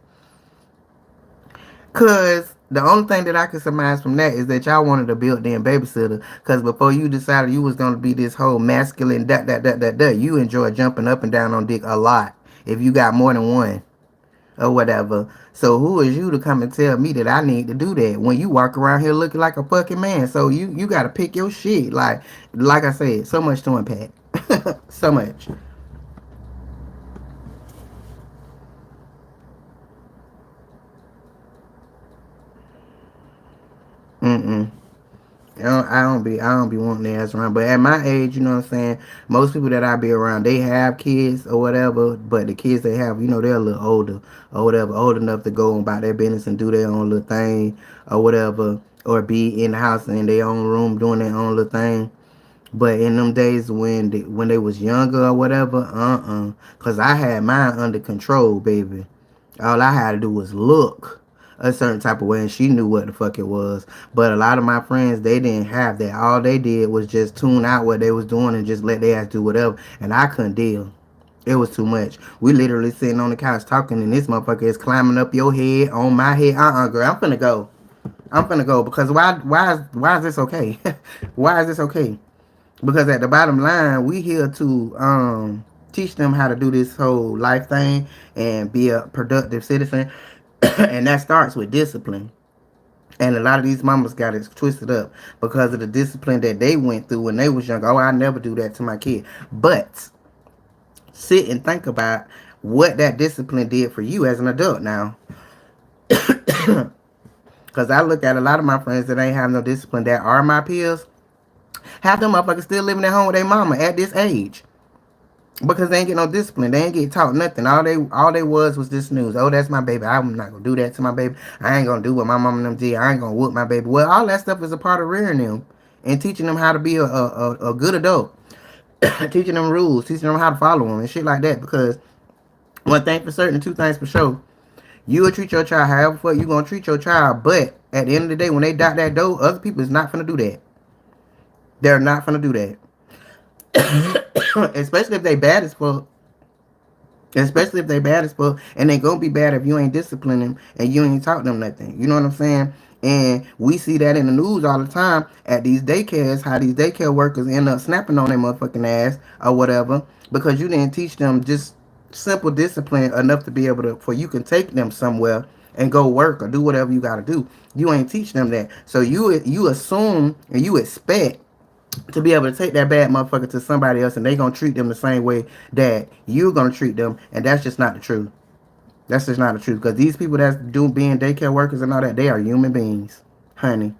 Cause the only thing that I can surmise from that is that y'all wanted a built-in babysitter. Cause before you decided you was gonna be this whole masculine that, you enjoy jumping up and down on dick a lot. If you got more than one or whatever. So who is you to come and tell me that I need to do that when you walk around here looking like a fucking man? So you gotta pick your shit. Like I said, so much to unpack. So much. Mm-mm. I don't be wanting their ass around. But at my age, you know what I'm saying, most people that I be around, they have kids or whatever, but the kids they have, they're a little older or whatever, old enough to go about their business and do their own little thing or whatever, or be in the house in their own room doing their own little thing. But in them days when they was younger or whatever, cause I had mine under control, baby. All I had to do was look a certain type of way, and she knew what the fuck it was. But a lot of my friends, they didn't have that. All they did was just tune out what they was doing and just let their ass do whatever. And I couldn't deal. It was too much. We literally sitting on the couch talking, and this motherfucker is climbing up your head, on my head. Girl, I'm finna go. I'm finna go because why is this okay? Why is this okay? Because at the bottom line, we here to teach them how to do this whole life thing and be a productive citizen, and that starts with discipline. And a lot of these mamas got it twisted up because of the discipline that they went through when they was young. Oh, I never do that to my kid. But sit and think about what that discipline did for you as an adult now. Because I look at a lot of my friends that ain't have no discipline that are my peers. Half them motherfuckers still living at home with their mama at this age. Because they ain't get no discipline. They ain't get taught nothing. All they was this news. Oh, that's my baby. I'm not gonna do that to my baby. I ain't gonna do what my mom and them did. I ain't gonna whoop my baby. Well, all that stuff is a part of rearing them and teaching them how to be a good adult. Teaching them rules, teaching them how to follow them and shit like that. Because one thing for certain, two things for sure. You will treat your child however fuck you gonna treat your child, but at the end of the day, when they dot that door, other people is not gonna do that. They're not gonna do that. Especially if they bad as fuck. Especially if they bad as fuck, and they gonna be bad if you ain't disciplining them and you ain't taught them nothing. You know what I'm saying? And we see that in the news all the time at these daycares, how these daycare workers end up snapping on their motherfucking ass or whatever because you didn't teach them just simple discipline enough to be able to, for you can take them somewhere and go work or do whatever you gotta do. You ain't teach them that, so you assume and you expect to be able to take that bad motherfucker to somebody else and they gonna treat them the same way that you're gonna treat them, and that's just not the truth. That's just not the truth. Because these people that's do being daycare workers and all that, they are human beings, honey.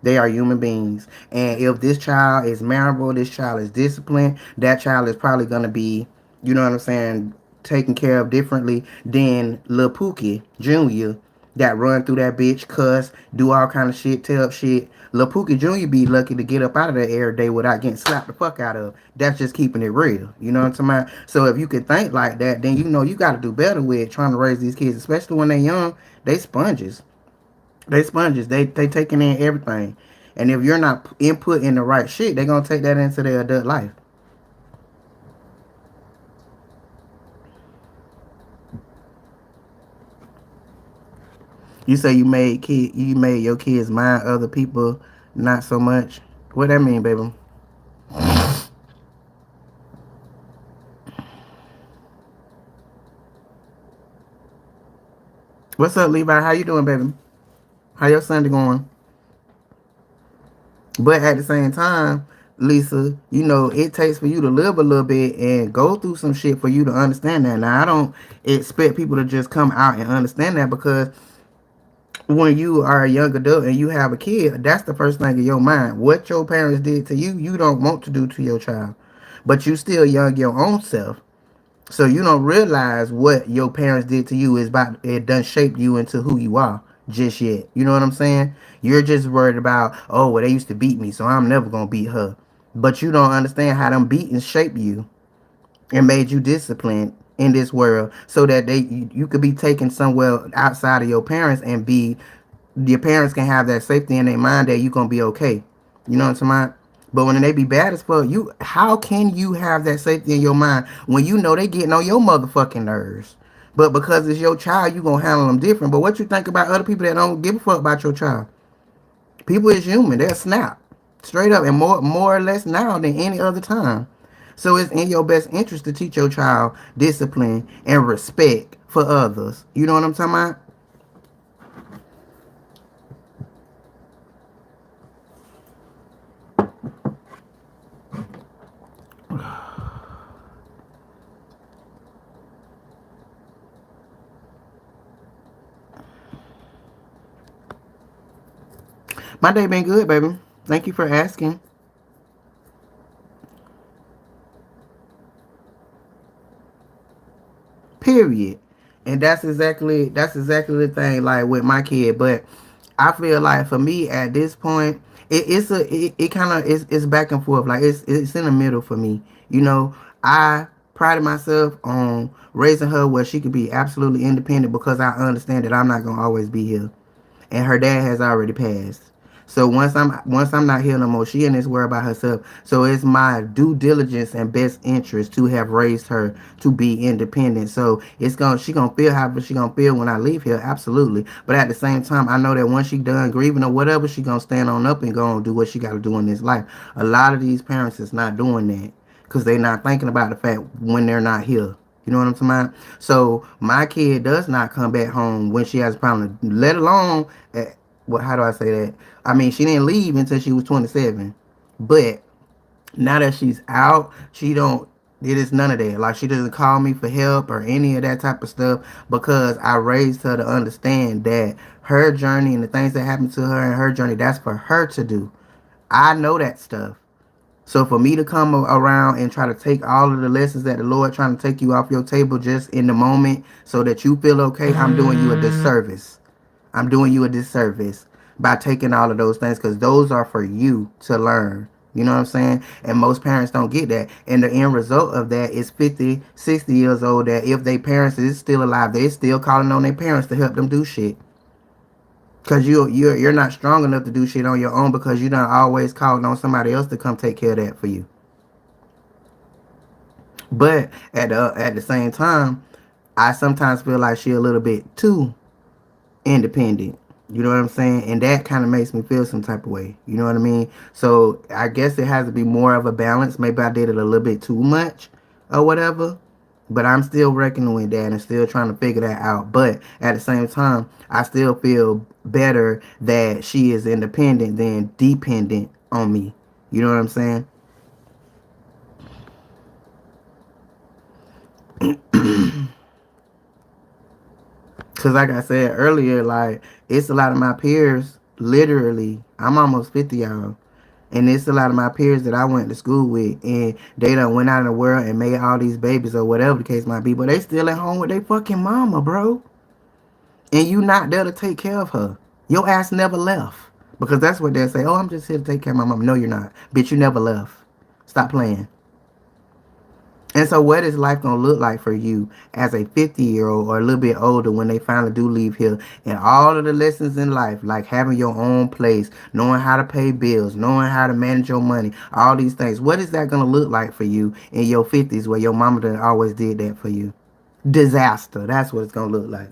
They are human beings. And if this child is marriable, this child is disciplined, that child is probably gonna be, you know what I'm saying, taken care of differently than Lil Pookie Jr. that run through that bitch, cuss, do all kind of shit, tell up shit. Lil Pookie Jr. be lucky to get up out of there every day without getting slapped the fuck out of. That's just keeping it real. You know what I'm talking about? So if you can think like that, then you know you got to do better with trying to raise these kids, especially when they young. They sponges. They sponges. They taking in everything. And if you're not input in the right shit, they gonna take that into their adult life. You say you made your kids mind other people not so much. What that mean, baby? What's up, Levi? How you doing, baby? How your Sunday going? But at the same time, Lisa, you know, it takes for you to live a little bit and go through some shit for you to understand that. Now, I don't expect people to just come out and understand that, because when you are a young adult and you have a kid, that's the first thing in your mind. What your parents did to you, you don't want to do to your child. But you still young your own self. So you don't realize what your parents did to you is about it done shaped you into who you are just yet. You know what I'm saying? You're just worried about, oh, well, they used to beat me, so I'm never gonna beat her. But you don't understand how them beatings shape you and made you disciplined in this world, so that you could be taken somewhere outside of your parents and be your parents can have that safety in their mind that you gonna be okay. You know what I'm talking about? But when they be bad as fuck, you how can you have that safety in your mind when you know they getting on your motherfucking nerves? But because it's your child, you gonna handle them different. But what you think about other people that don't give a fuck about your child? People is human. They'll snap straight up, and more or less now than any other time. So it's in your best interest to teach your child discipline and respect for others. You know what I'm talking about? My day been good, baby. Thank you for asking. Period. And that's exactly the thing, like with my kid. But I feel like for me at this point, it kind of it's back and forth. Like it's in the middle for me. You know, I prided myself on raising her where she could be absolutely independent, because I understand that I'm not gonna always be here, and her dad has already passed. So once I'm not here no more, she in this world by herself. So it's my due diligence and best interest to have raised her to be independent. So she gonna feel however she gonna feel when I leave here, absolutely. But at the same time, I know that once she done grieving or whatever, she gonna stand on up and go and do what she gotta do in this life. A lot of these parents is not doing that because they not thinking about the fact when they're not here. You know what I'm talking about? So my kid does not come back home when she has a problem, let alone, well, how do I say that? I mean, she didn't leave until she was 27. But now that she's out, she don't, it is none of that. Like, she doesn't call me for help or any of that type of stuff, because I raised her to understand that her journey and the things that happened to her and her journey, that's for her to do. I know that stuff. So for me to come around and try to take all of the lessons that the Lord trying to take you off your table just in the moment so that you feel okay, I'm doing you a disservice. I'm doing you a disservice by taking all of those things, because those are for you to learn. You know what I'm saying? And most parents don't get that. And the end result of that is 50, 60 years old, that if their parents is still alive, they still calling on their parents to help them do shit. Cause you're not strong enough to do shit on your own, because you don't always calling on somebody else to come take care of that for you. But at the same time, I sometimes feel like she a little bit too independent. You know what I'm saying? And that kind of makes me feel some type of way. You know what I mean? So I guess it has to be more of a balance. Maybe I did it a little bit too much or whatever. But I'm still reckoning with that and still trying to figure that out. But at the same time, I still feel better that she is independent than dependent on me. You know what I'm saying? Cause like I said earlier, like it's a lot of my peers. Literally, I'm almost 50, y'all, and it's a lot of my peers that I went to school with, and they done went out in the world and made all these babies or whatever the case might be. But they still at home with their fucking mama, bro. And you not there to take care of her. Your ass never left, because that's what they'll say. Oh, I'm just here to take care of my mama. No, you're not, bitch. You never left. Stop playing. And so what is life going to look like for you as a 50-year-old or a little bit older when they finally do leave here? And all of the lessons in life, like having your own place, knowing how to pay bills, knowing how to manage your money, all these things. What is that going to look like for you in your 50s where your mama done always did that for you? Disaster. That's what it's going to look like.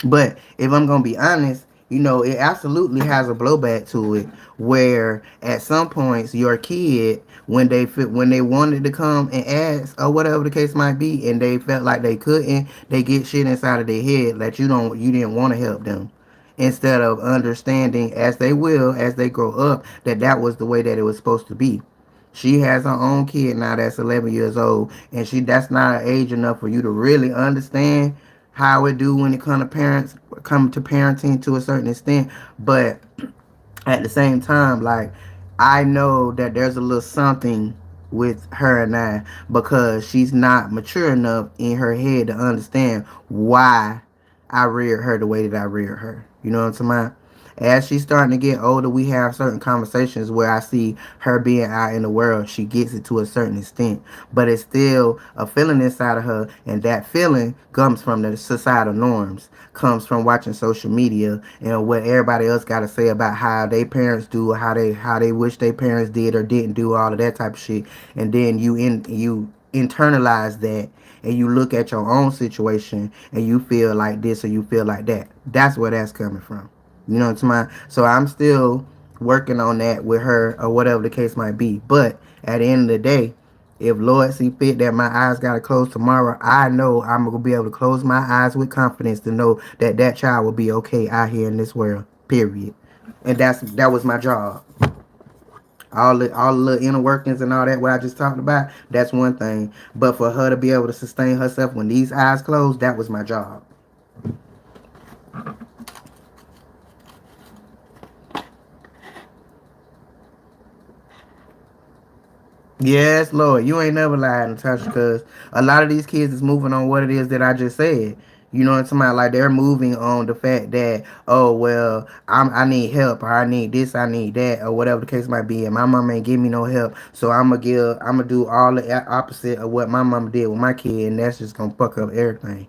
But if I'm going to be honest, it absolutely has a blowback to it, where at some points your kid, when they wanted to come and ask or whatever the case might be, and they felt like they couldn't, they get shit inside of their head that you didn't want to help them, instead of understanding, as they will as they grow up, that that was the way that it was supposed to be. She has her own kid now that's 11 years old, and that's not an age enough for you to really understand how it do when it come to parenting to a certain extent. But at the same time, like, I know that there's a little something with her and I, because she's not mature enough in her head to understand why I reared her the way that I reared her. You know what I'm talking about? As she's starting to get older, we have certain conversations where I see her being out in the world. She gets it to a certain extent, but it's still a feeling inside of her, and that feeling comes from the societal norms, comes from watching social media and what everybody else got to say about how their parents do, how they wish their parents did or didn't do, all of that type of shit, and then you internalize that, and you look at your own situation and you feel like this or you feel like that. That's where that's coming from. You know what I'm saying? So I'm still working on that with her or whatever the case might be. But at the end of the day, if Lord see fit that my eyes gotta close tomorrow, I know I'm gonna be able to close my eyes with confidence to know that that child will be okay out here in this world. Period. And that was my job. All the little inner workings and all that what I just talked about, that's one thing. But for her to be able to sustain herself when these eyes closed, that was my job. Yes, Lord. You ain't never lied, Natasha, because a lot of these kids is moving on what it is that I just said. You know what I'm talking about? Like, they're moving on the fact that, oh, well, I need help, or I need this, I need that, or whatever the case might be. And my mom ain't give me no help. So I'm going to do all the opposite of what my mama did with my kid. And that's just going to fuck up everything.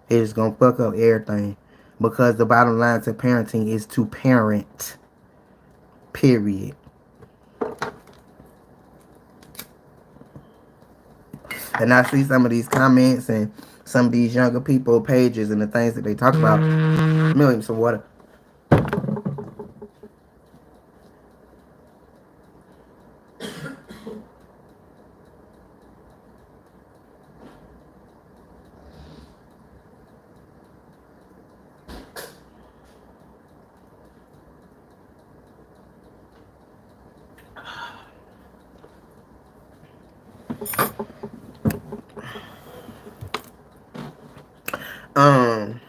It's going to fuck up everything. Because the bottom line to parenting is to parent. Period. And I see some of these comments and some of these younger people pages and the things that they talk about. Million some water. Um,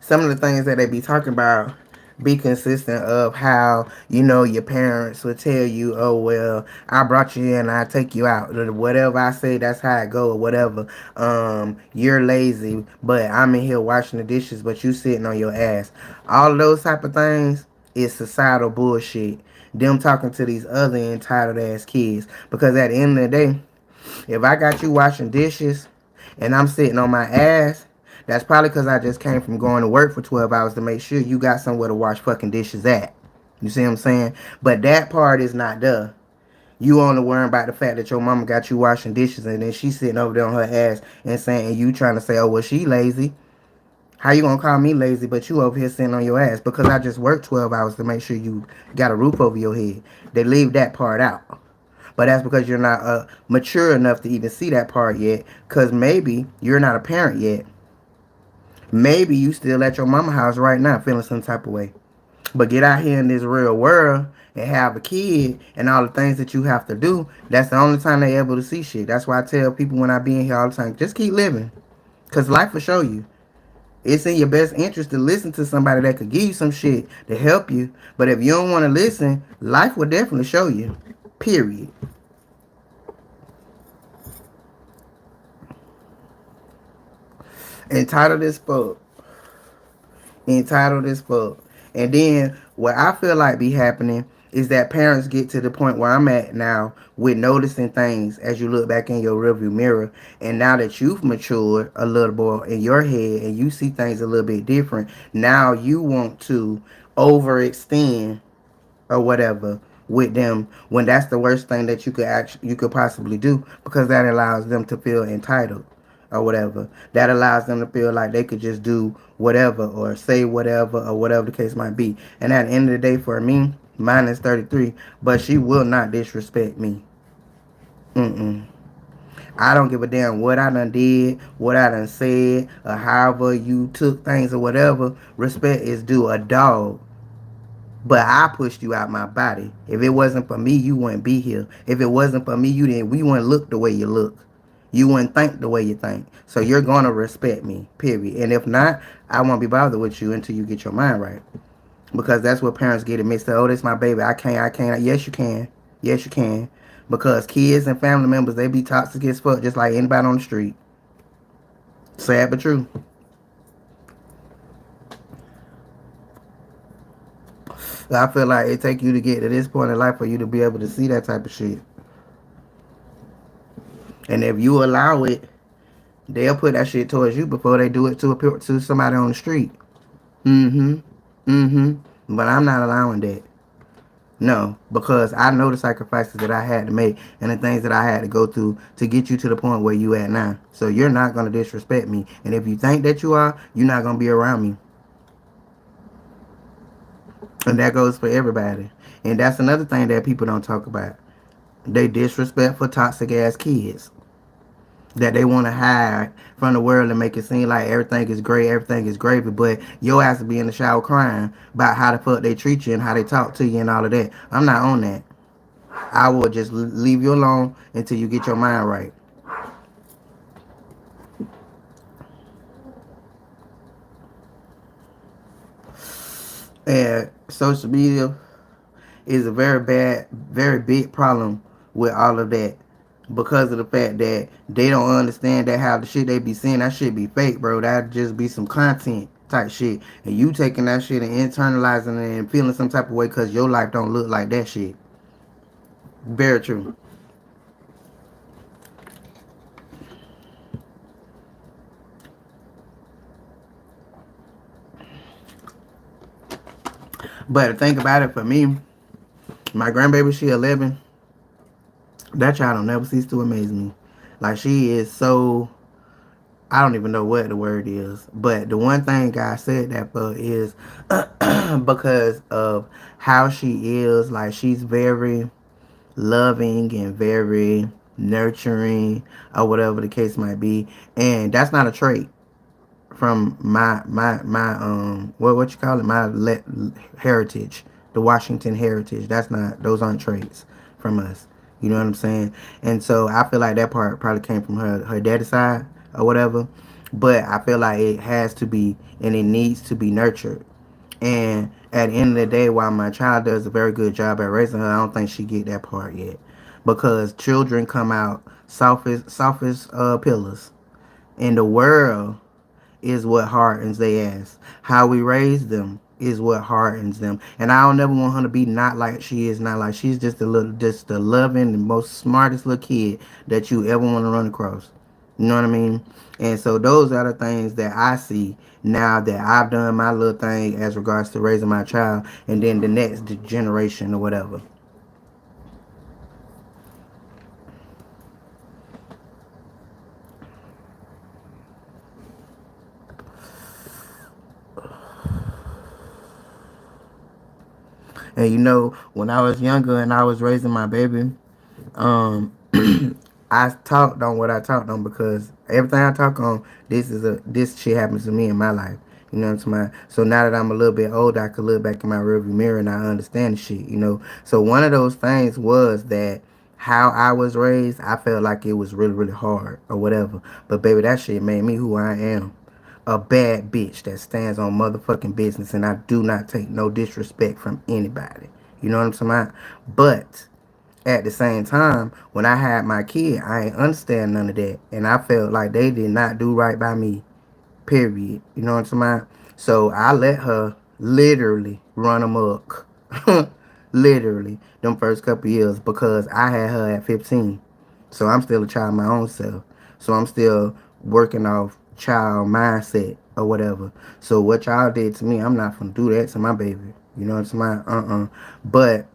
some of the things that they be talking about be consistent of how, your parents would tell you, oh, well, I brought you in, I take you out, whatever I say, that's how it go, or whatever. You're lazy, but I'm in here washing the dishes, but you sitting on your ass. All of those type of things is societal bullshit. Them talking to these other entitled ass kids, because at the end of the day, if I got you washing dishes and I'm sitting on my ass, that's probably because I just came from going to work for 12 hours to make sure you got somewhere to wash fucking dishes at. You see what I'm saying? But that part is not done. You only worrying about the fact that your mama got you washing dishes, and then she sitting over there on her ass and saying, and you trying to say, oh, well, she lazy. How you gonna call me lazy, but you over here sitting on your ass? Because I just worked 12 hours to make sure you got a roof over your head. They leave that part out. But that's because you're not mature enough to even see that part yet. Because maybe you're not a parent yet. Maybe you still at your mama house right now feeling some type of way. But get out here in this real world and have a kid and all the things that you have to do. That's the only time they able to see shit. That's why I tell people when I be in here all the time, just keep living. Because life will show you. It's in your best interest to listen to somebody that could give you some shit to help you. But if you don't want to listen, life will definitely show you. Period. Entitled as fuck. Entitled as fuck. And then what I feel like be happening is that parents get to the point where I'm at now with noticing things as you look back in your rearview mirror. And now that you've matured a little bit in your head and you see things a little bit different, now you want to overextend or whatever with them, when that's the worst thing that you could possibly do, because that allows them to feel entitled. or whatever. That allows them to feel like they could just do whatever or say whatever or whatever the case might be. And at the end of the day, for me, mine is 33, but she will not disrespect me. Mm-mm. I don't give a damn what I done did, what I done said, or however you took things or whatever. Respect is due a dog. But I pushed you out my body. If it wasn't for me, you wouldn't be here. If it wasn't for me, we wouldn't look the way you look. You wouldn't think the way you think. So you're gonna respect me, period. And if not, I won't be bothered with you until you get your mind right. Because that's what parents get it mixed up. Oh, this my baby. I can't. Yes, you can. Yes, you can. Because kids and family members, they be toxic as fuck, just like anybody on the street. Sad but true. I feel like it take you to get to this point in life for you to be able to see that type of shit. And if you allow it, they'll put that shit towards you before they do it to somebody on the street. Mm-hmm. Mm-hmm. But I'm not allowing that. No, because I know the sacrifices that I had to make and the things that I had to go through to get you to the point where you at now. So you're not gonna disrespect me. And if you think that you are, you're not gonna be around me. And that goes for everybody. And that's another thing that people don't talk about. They disrespect for toxic ass kids that they want to hide from the world and make it seem like everything is great, everything is gravy, but your ass will be in the shower crying about how the fuck they treat you and how they talk to you and all of that. I'm not on that. I will just leave you alone until you get your mind right. And social media is a very bad, very big problem with all of that because of the fact that they don't understand that how the shit they be seeing, that shit be fake, bro. That just be some content type shit. And you taking that shit and internalizing it and feeling some type of way because your life don't look like that shit. Very true. But to think about it for me, my grandbaby, she 11. That child don't never cease to amaze me. Like she is so, I don't even know what the word is, but the one thing I said that for is because of how she is. Like she's very loving and very nurturing, or whatever the case might be, and that's not a trait from my what you call it, heritage, the Washington heritage. That's not, those aren't traits from us. You know what I'm saying? And so I feel like that part probably came from her daddy side or whatever. But I feel like it has to be and it needs to be nurtured. And at the end of the day, while my child does a very good job at raising her, I don't think she get that part yet. Because children come out softest pillars. In the world is what hardens their ass. How we raise them is what hardens them. And I don't never want her to be not like she is, not like she's just the loving, the most smartest little kid that you ever want to run across. You know what I mean? And so those are the things that I see now that I've done my little thing as regards to raising my child, and then the next generation or whatever. And you know, when I was younger and I was raising my baby, um, I talked on what I talked on because everything I talk on, this shit happens to me in my life. You know what I'm saying? So now that I'm a little bit older, I can look back in my rearview mirror and I understand the shit. You know, so one of those things was that how I was raised, I felt like it was really, really hard or whatever. But baby, that shit made me who I am. A bad bitch that stands on motherfucking business, and I do not take no disrespect from anybody. You know what I'm saying about? But at the same time, when I had my kid, I ain't understand none of that. And I felt like they did not do right by me. Period. You know what I'm saying about? So I let her literally run amok. Literally. Them first couple years because I had her at 15. So I'm still a child my own self. So I'm still working off child mindset or whatever. So what y'all did to me, I'm not gonna do that to my baby. You know what I'm saying? But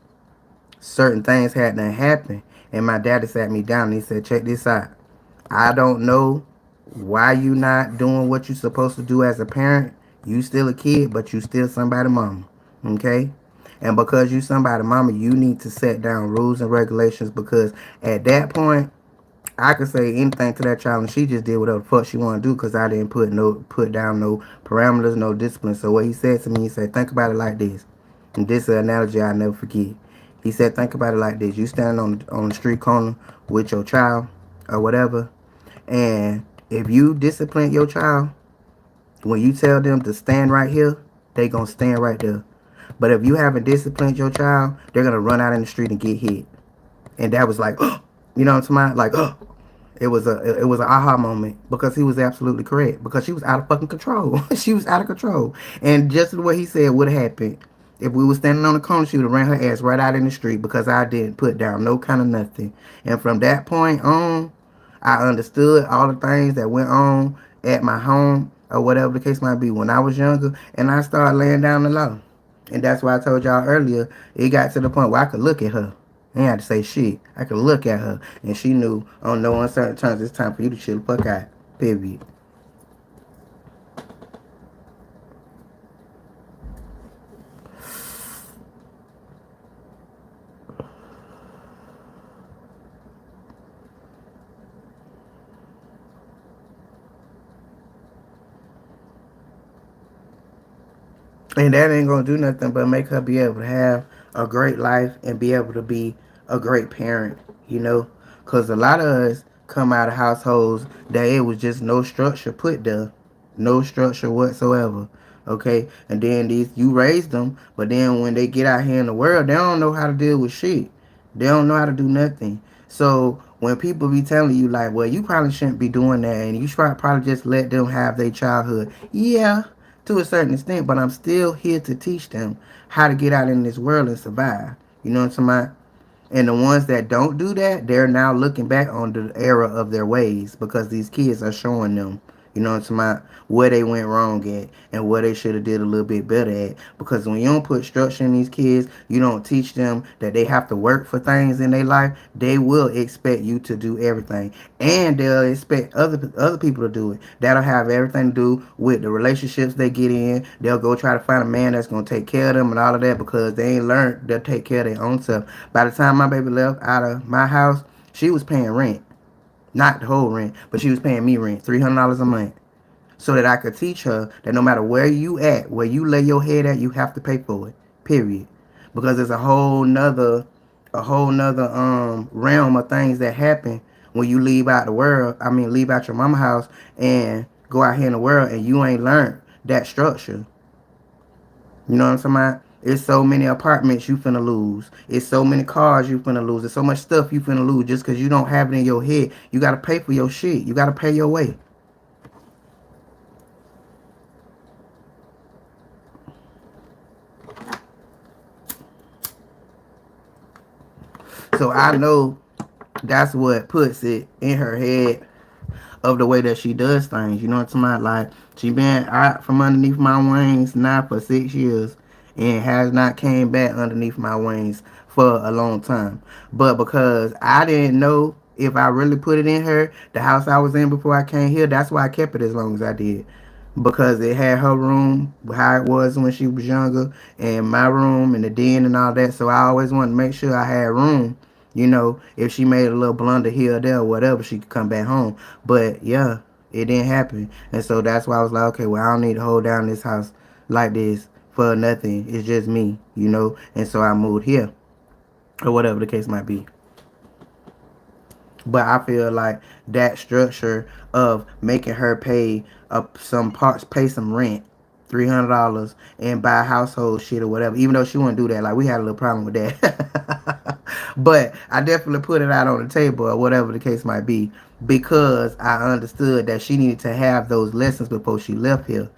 certain things had to happen, and my daddy sat me down and he said, check this out. I don't know Why you not doing what you supposed to do as a parent? You still a kid, but you still somebody mama. Okay? And because you somebody mama, you need to set down rules and regulations because at that point, I could say anything to that child and she just did whatever the fuck she wanna do because I didn't put down no parameters, no discipline. So what he said to me, he said, think about it like this. And this is an analogy I'll never forget. He said, think about it like this. You standing on the street corner with your child or whatever, and if you discipline your child, when you tell them to stand right here, they gonna stand right there. But if you haven't disciplined your child, they're gonna run out in the street and get hit. And that was like, you know what I'm saying? Like, it was an aha moment because he was absolutely correct because she was out of fucking control. She was out of control, and just what he said would have happened. If we were standing on the corner, she would have ran her ass right out in the street because I didn't put down no kind of nothing. And from that point on, I understood all the things that went on at my home or whatever the case might be when I was younger, and I started laying down the law. And that's why I told y'all earlier, it got to the point where I could look at her. I ain't had to say shit. I could look at her, and she knew on no uncertain terms it's time for you to chill the fuck out. Period. And that ain't gonna do nothing but make her be able to have a great life and be able to be a great parent, you know? Because a lot of us come out of households that it was just no structure put there. No structure whatsoever. Okay? And then you raise them, but then when they get out here in the world, they don't know how to deal with shit. They don't know how to do nothing. So when people be telling you like, well, you probably shouldn't be doing that and you should probably just let them have their childhood. Yeah, to a certain extent, but I'm still here to teach them how to get out in this world and survive. You know what I'm saying? And the ones that don't do that, they're now looking back on the era of their ways because these kids are showing them, you know what I'm saying, where they went wrong at and where they should have did a little bit better at. Because when you don't put structure in these kids, you don't teach them that they have to work for things in their life, they will expect you to do everything. And they'll expect other people to do it. That'll have everything to do with the relationships they get in. They'll go try to find a man that's gonna take care of them and all of that because they ain't learned they'll take care of their own self. By the time my baby left out of my house, she was paying rent. Not the whole rent, but she was paying me rent, $300 a month. So that I could teach her that no matter where you at, where you lay your head at, you have to pay for it. Period. Because there's a whole nother realm of things that happen when you leave out the world. I mean leave out your mama house and go out here in the world and you ain't learned that structure. You know what I'm talking about? It's so many apartments you finna lose. It's so many cars you finna lose. There's so much stuff you finna lose just because you don't have it in your head. You gotta pay for your shit. You gotta pay your way. So I know that's what puts it in her head of the way that she does things. You know what I'm talking about? Like she been out from underneath my wings now for 6 years and has not came back underneath my wings for a long time. But because I didn't know if I really put it in her, the house I was in before I came here, that's why I kept it as long as I did. Because it had her room, how it was when she was younger, and my room and the den and all that. So I always wanted to make sure I had room. You know, if she made a little blunder here or there or whatever, she could come back home. But yeah, it didn't happen. And so that's why I was like, okay, well, I don't need to hold down this house like this for nothing. It's just me, you know. And so I moved here or whatever the case might be. But I feel like that structure of making her pay some parts, pay some rent, $300, and buy household shit or whatever. Even though she wouldn't do that, like we had a little problem with that. But I definitely put it out on the table or whatever the case might be because I understood that she needed to have those lessons before she left here.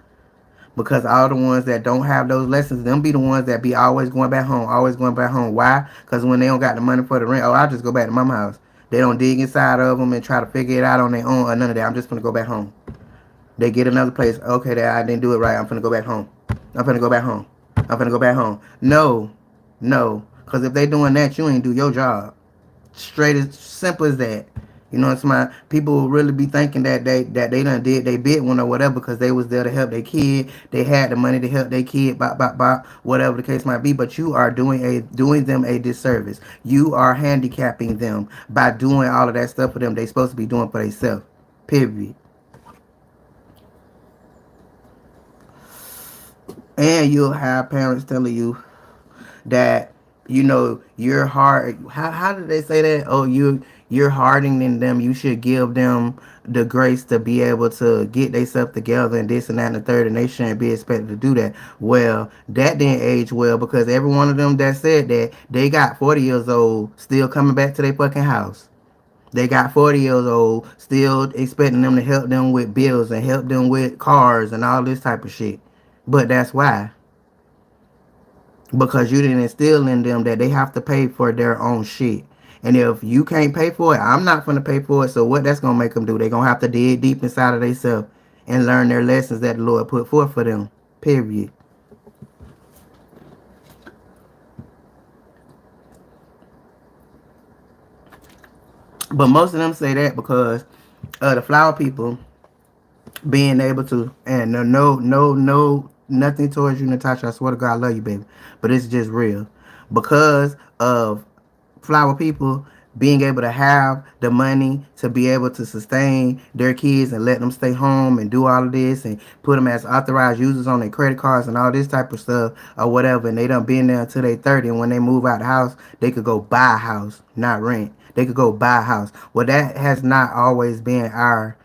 Because all the ones that don't have those lessons, them be the ones that be always going back home, always going back home. Why? Because when they don't got the money for the rent, oh, I'll just go back to mama house. They don't dig inside of them and try to figure it out on their own or none of that. I'm just going to go back home. They get another place. Okay, I didn't do it right. I'm going to go back home. I'm going to go back home. I'm going to go back home. No. No. Because if they doing that, you ain't do your job. Straight as simple as that. You know what I'm saying? People will really be thinking that they done did they bid one or whatever because they was there to help their kid. They had the money to help their kid, whatever the case might be. But you are doing them a disservice. You are handicapping them by doing all of that stuff for them. They supposed to be doing for themselves. Period. And you'll have parents telling you that you're hard. How did they say that? Oh, you're hardening them. You should give them the grace to be able to get themselves together and this and that and the third, and they shouldn't be expected to do that. Well, that didn't age well because every one of them that said that, they got 40 years old still coming back to their fucking house. They got 40 years old still expecting them to help them with bills and help them with cars and all this type of shit. But that's why, because you didn't instill in them that they have to pay for their own shit. And if you can't pay for it, I'm not going to pay for it. So what that's going to make them do? They're going to have to dig deep inside of themselves and learn their lessons that the Lord put forth for them. Period. But most of them say that because the flower people being able to, and no, nothing towards you, Natasha. I swear to God, I love you, baby. But it's just real. Because of flower people being able to have the money to be able to sustain their kids and let them stay home and do all of this and put them as authorized users on their credit cards and all this type of stuff or whatever, and they done been there until they 30, and when they move out the house they could go buy a house, not rent. They could go buy a house. Well, that has not always been our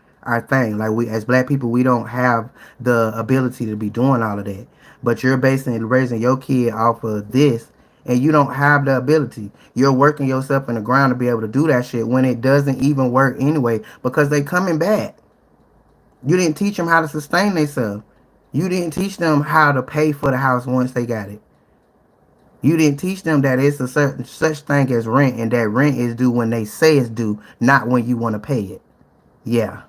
thing. Like, we as black people, we don't have the ability to be doing all of that. But you're basing raising your kid off of this, and you don't have the ability. You're working yourself in the ground to be able to do that shit when it doesn't even work anyway because they coming back. You didn't teach them how to sustain themselves. You didn't teach them how to pay for the house once they got it. You didn't teach them that it's a certain such thing as rent, and that rent is due when they say it's due, not when you want to pay it. Yeah,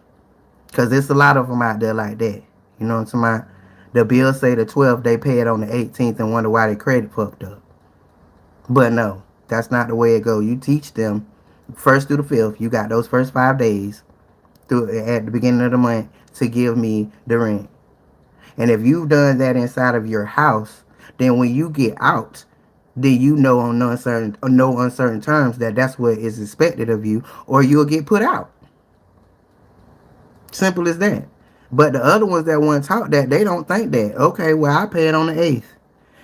because there's a lot of them out there like that. You know what I'm saying? The bill say the 12th, they pay it on the 18th and wonder why their credit fucked up. But no, that's not the way it go. You teach them first through the fifth. You got those first 5 days through at the beginning of the month to give me the rent. And if you've done that inside of your house, then when you get out, then you know on no uncertain terms that that's what is expected of you, or you'll get put out. Simple as that. But the other ones that weren't taught that, they don't think that. Okay, well, I pay it on the 8th.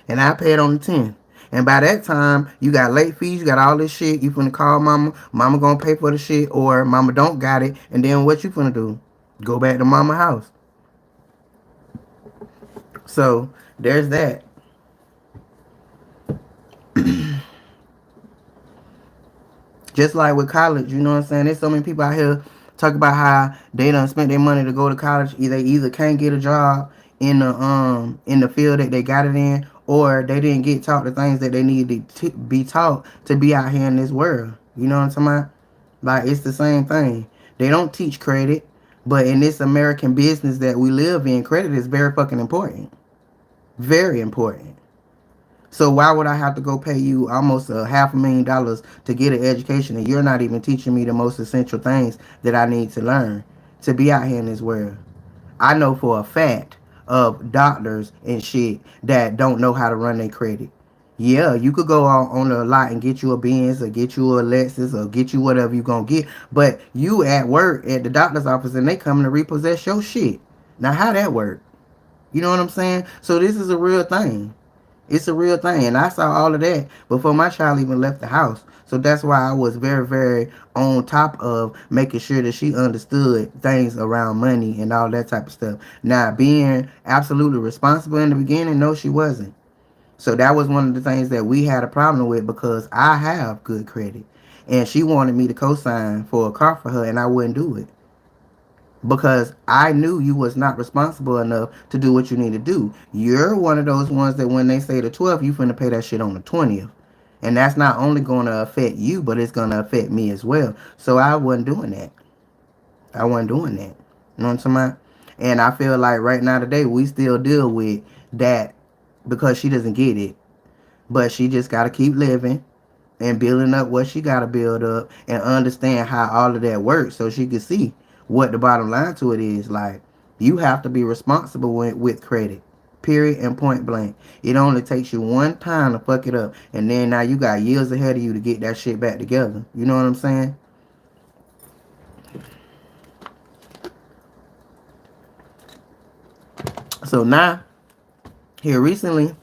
And I pay it on the 10th. And by that time, you got late fees, you got all this shit. You finna call mama. Mama gonna pay for the shit, or mama don't got it. And then what you finna do? Go back to mama house. So, there's that. Just like with college, you know what I'm saying? There's so many people out here talk about how they done spent their money to go to college. They either can't get a job in the field that they got it in, or they didn't get taught the things that they need to be taught to be out here in this world. You know what I'm talking about? Like, it's the same thing. They don't teach credit, but in this American business that we live in, credit is very fucking important. Very important. So why would I have to go pay you almost $500,000 to get an education, and you're not even teaching me the most essential things that I need to learn to be out here in this world? I know for a fact of doctors and shit that don't know how to run their credit. Yeah, you could go on the lot and get you a Benz or get you a Lexus or get you whatever you gonna get, but you at work at the doctor's office and they coming to repossess your shit. Now, how that work? You know what I'm saying? So this is a real thing. It's a real thing. And I saw all of that before my child even left the house. So that's why I was very, very on top of making sure that she understood things around money and all that type of stuff. Now, being absolutely responsible in the beginning, no, she wasn't. So that was one of the things that we had a problem with because I have good credit. And she wanted me to co-sign for a car for her, and I wouldn't do it. Because I knew you was not responsible enough to do what you need to do. You're one of those ones that when they say the 12th, you finna pay that shit on the 20th. And that's not only going to affect you, but it's going to affect me as well. So I wasn't doing that. I wasn't doing that. You know what I'm talking about? And I feel like right now today, we still deal with that because she doesn't get it. But she just got to keep living. and building up what she got to build up and understand how all of that works so she can see what the bottom line to it is. Like, you have to be responsible with credit. Period and point blank. It only takes you one time to fuck it up. And then now you got years ahead of you to get that shit back together. You know what I'm saying? So now, here recently,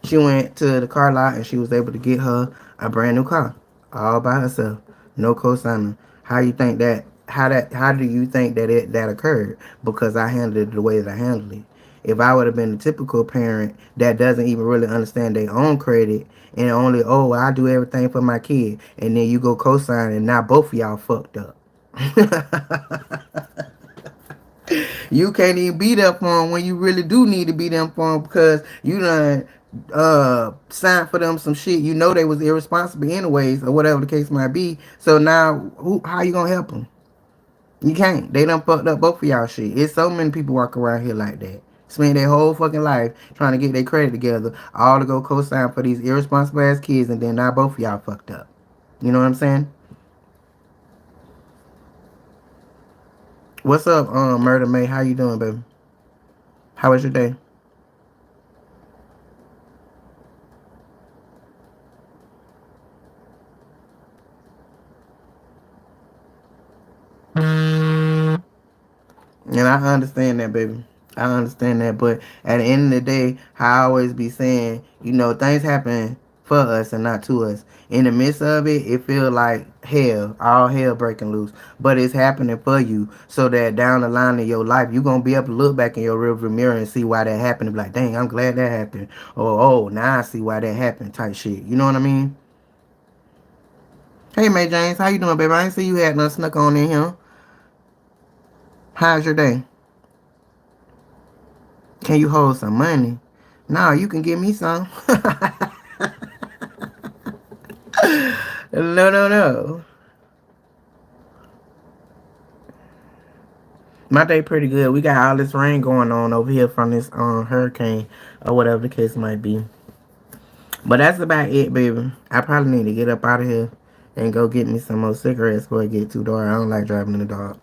she went to the car lot and she was able to get her a brand new car all by herself, no co-signer. How you think that? How do you think that occurred? Because I handled it the way that I handled it. If I would have been the typical parent that doesn't even really understand their own credit and only, oh, I do everything for my kid, and then you go co-sign and now both of y'all fucked up. You can't even be there for them when you really do need to be there for them because you done signed for them some shit you know they was irresponsible anyways or whatever the case might be. So now how you gonna help them? You can't. They done fucked up both of y'all shit. It's so many people walk around here like that. Spend their whole fucking life trying to get their credit together, all to go co-sign for these irresponsible ass kids, and then now both of y'all fucked up. You know what I'm saying? What's up, Murder May? How you doing, baby? How was your day? And I understand that, baby. I understand that. But at the end of the day, I always be saying, things happen for us and not to us. In the midst of it, it feel like hell, all hell breaking loose. But it's happening for you so that down the line of your life, you're going to be able to look back in your rearview mirror and see why that happened and be like, dang, I'm glad that happened. Or, oh, now I see why that happened type shit. You know what I mean? Hey, May James, how you doing, baby? I ain't see you had nothing snuck on in here. How's your day? Can you hold some money? No, you can give me some. No, no, no. My day pretty good. We got all this rain going on over here from this hurricane or whatever the case might be. But that's about it, baby. I probably need to get up out of here and go get me some more cigarettes before it get too dark. I don't like driving in the dark.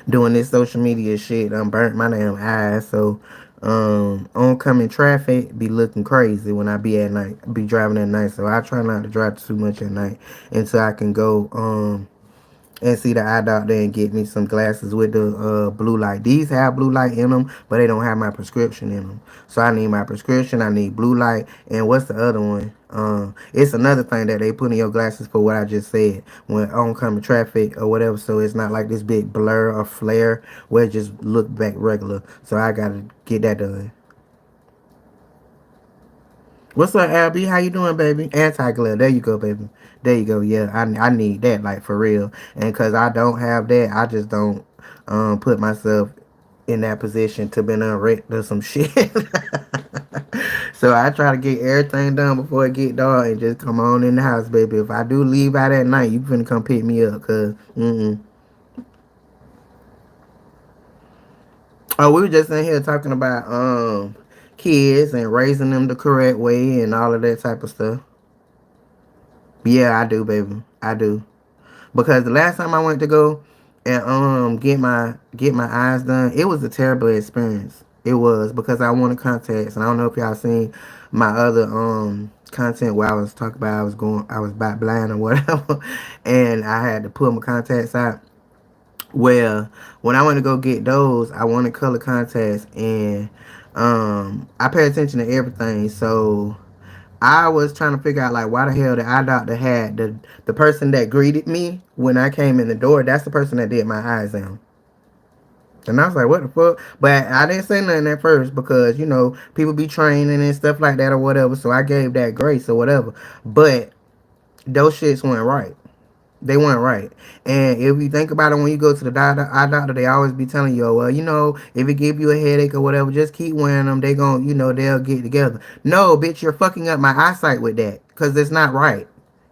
Doing this social media shit, I'm burnt my damn eyes. So oncoming traffic be looking crazy when I be at night, be driving at night. So I try not to drive too much at night until I can go and see the eye doctor and get me some glasses with the blue light. These have blue light in them, but they don't have my prescription in them. So I need my prescription, I need blue light, and what's the other one? It's another thing that they put in your glasses for what I just said when oncoming traffic or whatever. So it's not like this big blur or flare where it just look back regular. So I gotta get that done. What's up, Abby? How you doing, baby? Anti-glare. There you go, baby. There you go. Yeah, I need that, like, for real. And because I don't have that, I just don't put myself in that position to be unwrecked or some shit. So I try to get everything done before it get dark and just come on in the house, baby. If I do leave out at night, you finna come pick me up, because, Oh, we were just in here talking about kids and raising them the correct way and all of that type of stuff. Yeah, I do, baby. I do. Because the last time I went to go and get my eyes done, it was a terrible experience. It was because I wanted contacts, and I don't know if y'all seen my other content where I was talking about I was back blind or whatever, and I had to pull my contacts out. Well, when I went to go get those, I wanted color contacts, and I pay attention to everything. So I was trying to figure out, like, why the hell the eye doctor had the person that greeted me when I came in the door. That's the person that did my eyes in. And I was like, what the fuck? But I didn't say nothing at first because, people be training and stuff like that or whatever. So I gave that grace or whatever. But those shits weren't right. They weren't right. And if you think about it, when you go to the eye doctor, they always be telling you, oh, well, if it give you a headache or whatever, just keep wearing them. They gon', they'll get together. No, bitch, you're fucking up my eyesight with that because it's not right.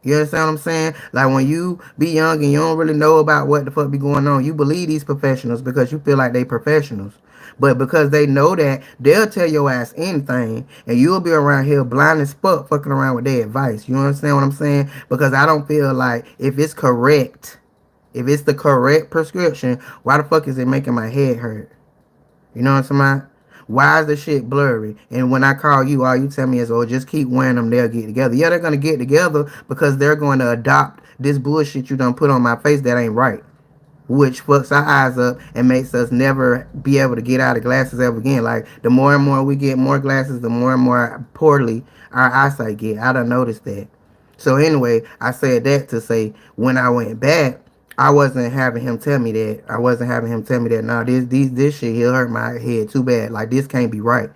You understand what I'm saying? Like when you be young and you don't really know about what the fuck be going on, you believe these professionals because you feel like they professionals. But because they know that, they'll tell your ass anything, and you'll be around here blind as fuck, fucking around with their advice. You understand what I'm saying? Because I don't feel like if it's correct, if it's the correct prescription, why the fuck is it making my head hurt? You know what I'm saying? Why is the shit blurry? And when I call you, all you tell me is, oh, just keep wearing them, they'll get together. Yeah, they're going to get together because they're going to adopt this bullshit you done put on my face that ain't right, which fucks our eyes up and makes us never be able to get out of glasses ever again. Like, the more and more we get more glasses, the more and more poorly our eyesight get. I done noticed that. So anyway, I said that to say when I went back, I wasn't having him tell me that. I wasn't having him tell me that. No, this shit he'll hurt my head too bad. Like, this can't be right.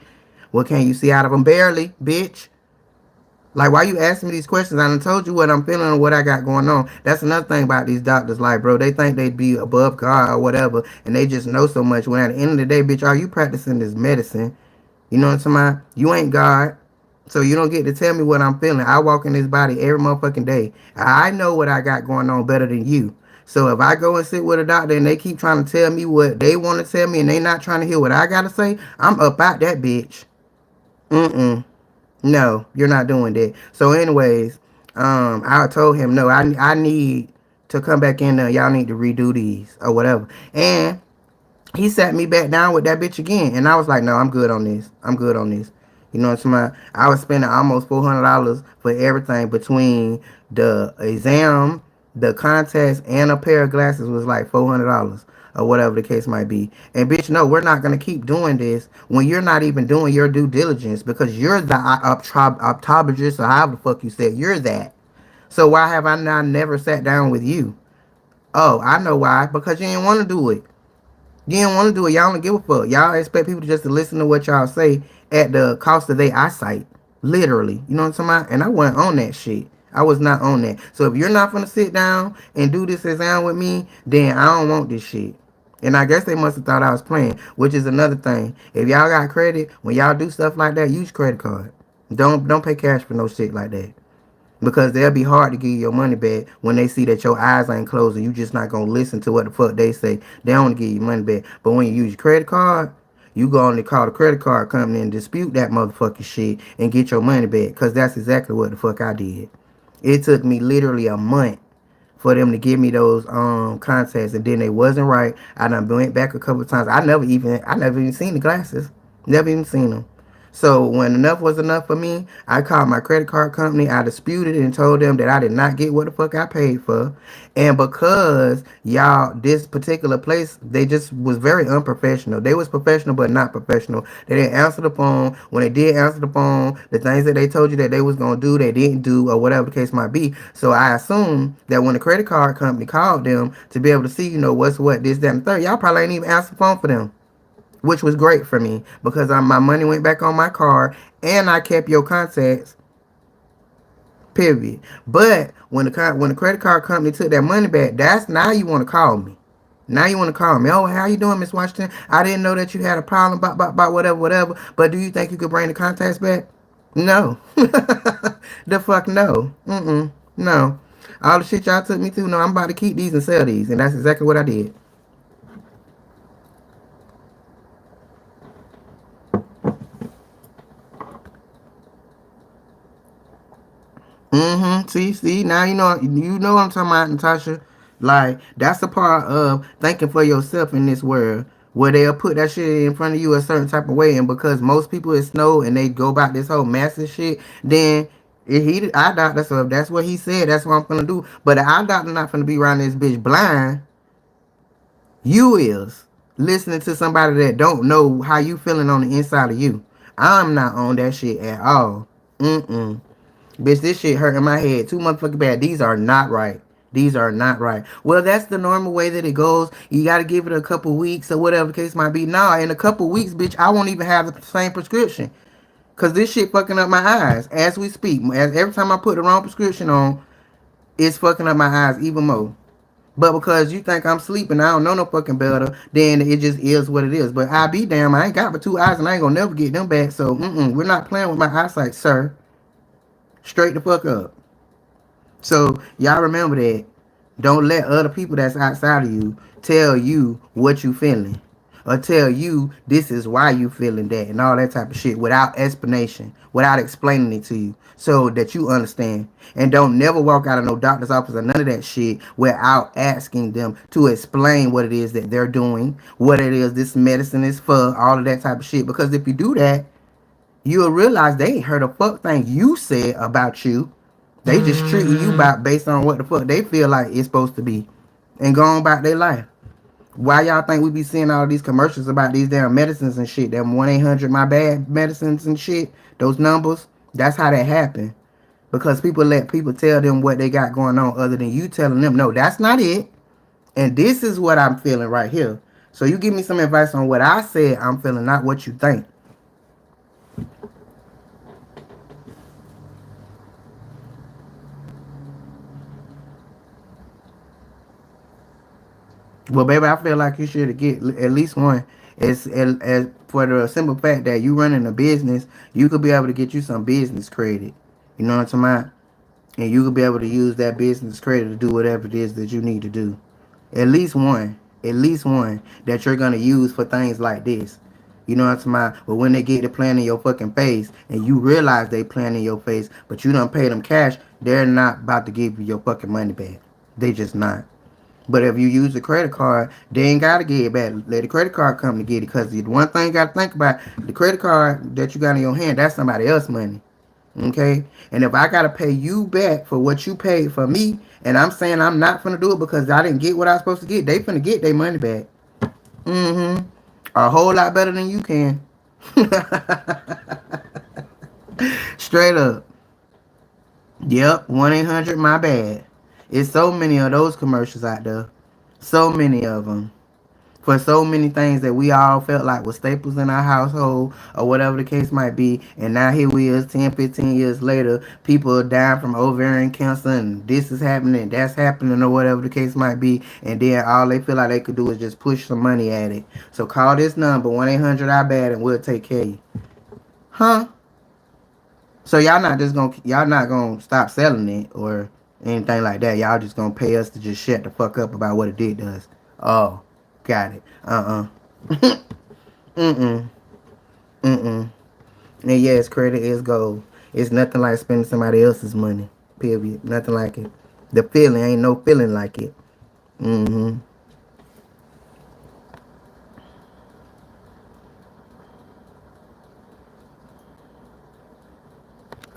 What can you see out of him? Barely, bitch. Like, why you asking me these questions? I done told you what I'm feeling and what I got going on. That's another thing about these doctors. Like, bro, they think they'd be above God or whatever, and they just know so much. When at the end of the day, bitch, are you practicing this medicine? You know what I'm talking about? You ain't God. So you don't get to tell me what I'm feeling. I walk in this body every motherfucking day. I know what I got going on better than you. So if I go and sit with a doctor and they keep trying to tell me what they want to tell me and they not trying to hear what I got to say, I'm up out that bitch. Mm-mm. No, you're not doing that. So anyways, I told him, no, I need to come back in there. Y'all need to redo these or whatever. And he sat me back down with that bitch again, and I was like, no, I'm good on this. I'm good on this. You know what I'm saying? I was spending almost $400 for everything between the exam, the contest, and a pair of glasses was like $400 or whatever the case might be. And bitch, no, we're not gonna keep doing this when you're not even doing your due diligence because you're the optometrist or however the fuck you said you're that. So why have I not never sat down with you? Oh, I know why. Because you didn't want to do it. You didn't want to do it. Y'all don't give a fuck. Y'all expect people to just to listen to what y'all say at the cost of their eyesight. Literally. You know what I'm talking about? And I wasn't on that shit. I was not on that. So if you're not gonna sit down and do this exam with me, then I don't want this shit. And I guess they must have thought I was playing, which is another thing. If y'all got credit, when y'all do stuff like that, use credit card. Don't pay cash for no shit like that. Because they'll be hard to give you your money back when they see that your eyes ain't closed and you just not gonna listen to what the fuck they say. They don't want to give you money back. But when you use your credit card, you go on to call the credit card company and dispute that motherfucking shit and get your money back. Cause that's exactly what the fuck I did. It took me literally a month for them to give me those contacts, and then they wasn't right. I done went back a couple of times. I never even seen the glasses. Never even seen them. So when enough was enough for me, I called my credit card company. I disputed and told them that I did not get what the fuck I paid for. And because y'all, this particular place, they just was very unprofessional. They was professional but not professional. They didn't answer the phone. When they did answer the phone, the things that they told you that they was gonna do, they didn't do, or whatever the case might be. So I assumed that when the credit card company called them to be able to see, what's what, this, that, and the third, y'all probably ain't even answer the phone for them, which was great for me because my money went back on my card and I kept your contacts. Period. But when the credit card company took that money back, that's now you want to call me. Now you want to call me. Oh, how you doing, Miss Washington? I didn't know that you had a problem about whatever, whatever. But do you think you could bring the contacts back? No. The fuck no. No. All the shit y'all took me through, no, I'm about to keep these and sell these. And that's exactly what I did. See, now you know what I'm talking about, Natasha. Like, that's a part of thinking for yourself in this world where they'll put that shit in front of you a certain type of way, and because most people is snow and they go about this whole massive shit, then eye doctor, so if that's what he said, that's what I'm gonna do. But the eye doctor not gonna be around this bitch blind. You is listening to somebody that don't know how you feeling on the inside of you. I'm not on that shit at all. Bitch, this shit hurting my head too motherfucking bad. These are not right. These are not right. Well, that's the normal way that it goes. You got to give it a couple weeks or whatever the case might be. Nah, in a couple weeks, bitch, I won't even have the same prescription. Because this shit fucking up my eyes as we speak. Every time I put the wrong prescription on, it's fucking up my eyes even more. But because you think I'm sleeping, I don't know no fucking better, then it just is what it is. But I be damn, I ain't got but two eyes and I ain't gonna never get them back. So, we're not playing with my eyesight, sir. Straight the fuck up. So y'all remember that. Don't let other people that's outside of you tell you what you feeling. Or tell you this is why you feeling that and all that type of shit without explanation, without explaining it to you so that you understand. And don't never walk out of no doctor's office or none of that shit without asking them to explain what it is that they're doing, what it is this medicine is for, all of that type of shit. Because if you do that, you'll realize they ain't heard a fuck thing you said about you. They just treating you about based on what the fuck they feel like it's supposed to be, and go on about their life. Why y'all think we be seeing all these commercials about these damn medicines and shit? Them 1-800 my bad medicines and shit. Those numbers. That's how that happened. Because people let people tell them what they got going on, other than you telling them, no, that's not it. And this is what I'm feeling right here. So you give me some advice on what I said I'm feeling, not what you think. Well, baby, I feel like you should get at least one. As for the simple fact that you running a business, you could be able to get you some business credit. You know what I'm talking about? And you could be able to use that business credit to do whatever it is that you need to do. At least one. At least one that you're gonna use for things like this. You know what I'm talking about? But when they get to playing in your fucking face and you realize they playing in your face, but you don't pay them cash, they're not about to give you your fucking money back. They just not. But if you use the credit card, they ain't got to get it back. Let the credit card come to get it. Because the one thing you got to think about, the credit card that you got in your hand, that's somebody else's money. Okay? And if I got to pay you back for what you paid for me, and I'm saying I'm not finna do it because I didn't get what I was supposed to get, they finna get their money back. Mm-hmm. A whole lot better than you can. Straight up. Yep, 1-800 my bad. It's so many of those commercials out there. So many of them. For so many things that we all felt like were staples in our household or whatever the case might be. And now here we is 10, 15 years later, people are dying from ovarian cancer and this is happening, that's happening or whatever the case might be. And then all they feel like they could do is just push some money at it. So call this number, 1-800 I bad, and we'll take care of you. Huh? So y'all not gonna stop selling it or anything like that. Y'all just gonna pay us to just shut the fuck up about what it did to us. Oh, got it. Mm-mm. Mm-mm. And yes, credit is gold. It's nothing like spending somebody else's money. Period. Nothing like it. The feeling ain't no feeling like it. Mm-hmm.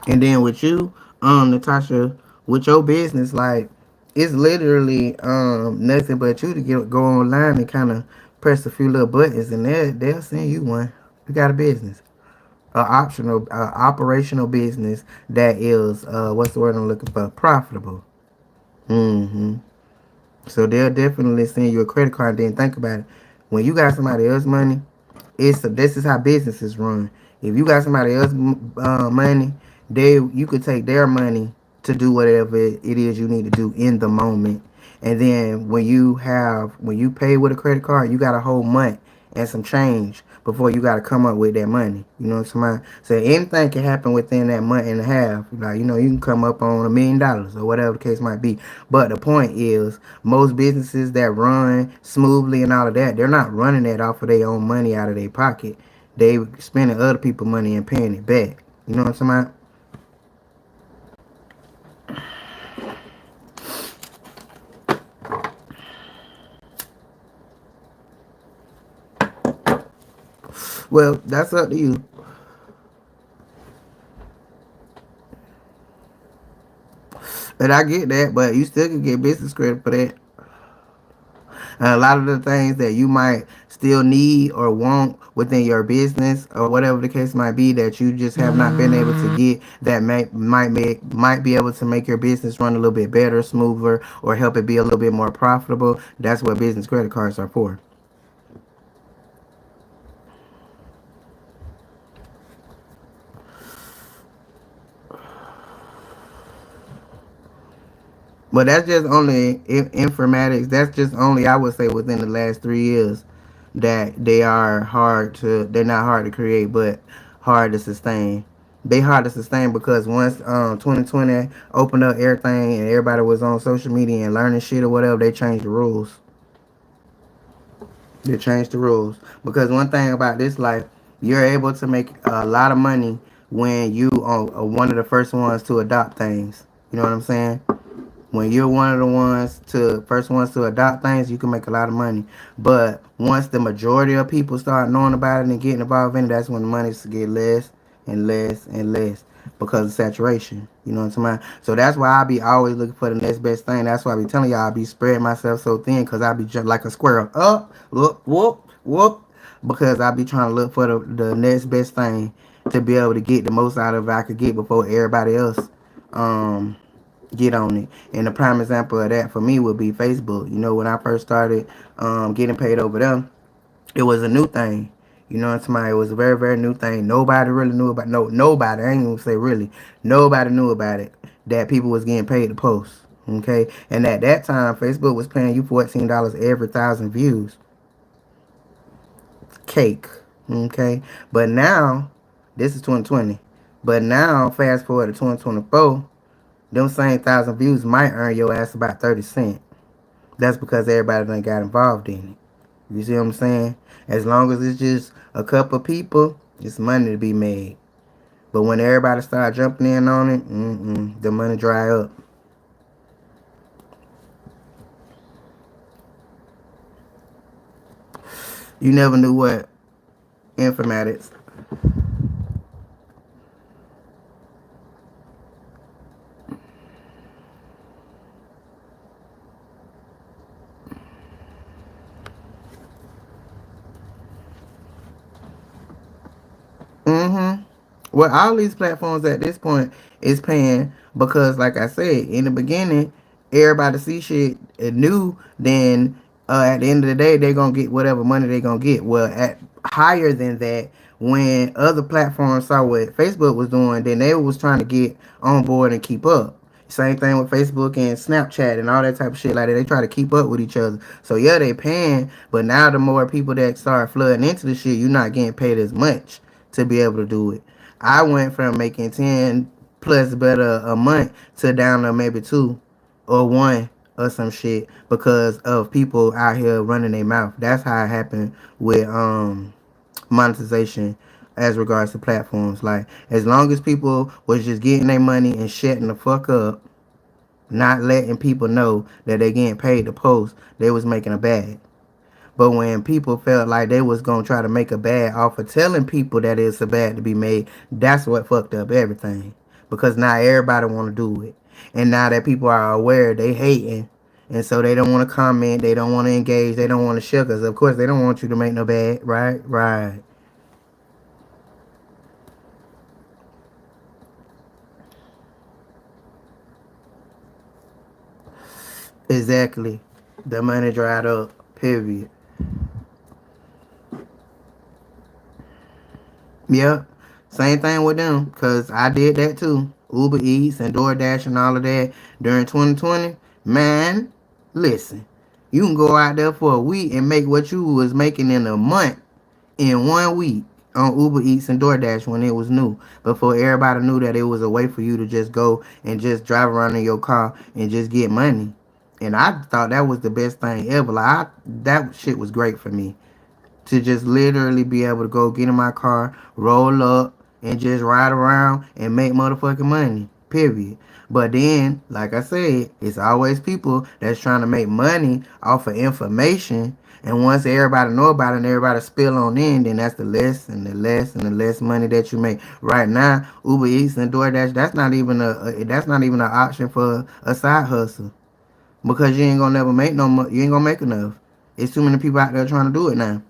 And then with you, Natasha, with your business, like it's literally nothing but you to go online and kind of press a few little buttons, and they'll send you one. You got a business, a optional, operational business that is what's the word I'm looking for? Profitable. Mm-hmm. So they'll definitely send you a credit card. Then think about it. When you got somebody else's money, this is how businesses run. If you got somebody else's money, you could take their money to do whatever it is you need to do in the moment. And then when you pay with a credit card, you got a whole month and some change before you got to come up with that money. You know what I'm saying? So anything can happen within that month and a half. Like, you can come up on $1 million or whatever the case might be. But the point is, most businesses that run smoothly and all of that, they're not running that off of their own money out of their pocket. They spending other people's money and paying it back. You know what I'm saying? About? Well, that's up to you. And I get that, but you still can get business credit for that. And a lot of the things that you might still need or want within your business or whatever the case might be that you just have not been able to get that might be able to make your business run a little bit better, smoother, or help it be a little bit more profitable. That's what business credit cards are for. But that's just only informatics. That's just only, I would say, within the last 3 years that they're not hard to create, but hard to sustain. they hard to sustain because once 2020 opened up everything and everybody was on social media and learning shit or whatever, they changed the rules. They changed the rules because one thing about this life, you're able to make a lot of money when you are one of the first ones to adopt things. You know what I'm saying? When you're one of the first ones to adopt things, you can make a lot of money. But once the majority of people start knowing about it and getting involved in it, that's when the money get less and less and less because of saturation. You know what I'm saying? So that's why I be always looking for the next best thing. That's why I be telling y'all I be spreading myself so thin because I be just like a squirrel. Up, look, whoop, whoop. Because I be trying to look for the next best thing to be able to get the most out of it I could get before everybody else. Um, get on it. And the prime example of that for me would be Facebook. You know, when I first started getting paid over there, it was a new thing. You know what I'm saying? It was a very, very new thing. Nobody really knew about nobody, I ain't gonna say really. Nobody knew about it. That people was getting paid to post. Okay? And at that time Facebook was paying you $14 every 1,000 views. Cake. Okay? But now, this is 2020. But now, fast forward to 2024, them same 1,000 views might earn your ass about 30 cents. That's because everybody done got involved in it. You see what I'm saying? As long as it's just a couple people, it's money to be made. But when everybody start jumping in on it, the money dry up. You never knew what informatics. Mm-hmm. Well, all these platforms at this point is paying because, like I said, in the beginning, everybody see shit new. Then at the end of the day, they're gonna get whatever money they're gonna get. Well, at higher than that, when other platforms saw what Facebook was doing, then they was trying to get on board and keep up. Same thing with Facebook and Snapchat and all that type of shit like that. They try to keep up with each other. So yeah, they paying, but now the more people that start flooding into the shit, you're not getting paid as much to be able to do it. I went from making 10 plus better a month to down to maybe 2 or 1 or some shit because of people out here running their mouth. That's how it happened with monetization as regards to platforms. Like as long as people was just getting their money and shutting the fuck up, not letting people know that they getting paid to post, they was making a bag. But when people felt like they was gonna try to make a bad off of telling people that it's a bad to be made, that's what fucked up everything. Because now everybody wanna do it. And now that people are aware, they hating. And so they don't want to comment, they don't want to engage, they don't want to share. Because of course they don't want you to make no bad, right? Right. Exactly. The money dried up, period. Yep. Same thing with them, because I did that too. Uber Eats and DoorDash and all of that during 2020. Man, listen. You can go out there for a week and make what you was making in a month in 1 week on Uber Eats and DoorDash when it was new. Before everybody knew that it was a way for you to just go and just drive around in your car and just get money. And I thought that was the best thing ever. That shit was great for me to just literally be able to go get in my car, roll up, and just ride around and make motherfucking money. Period. But then, like I said, it's always people that's trying to make money off of information. And once everybody know about it and everybody spill on in, then that's the less and the less and the less money that you make. Right now, Uber Eats and DoorDash, that's not even an option for a side hustle because you ain't gonna never make no money. You ain't gonna make enough. It's too many people out there trying to do it now.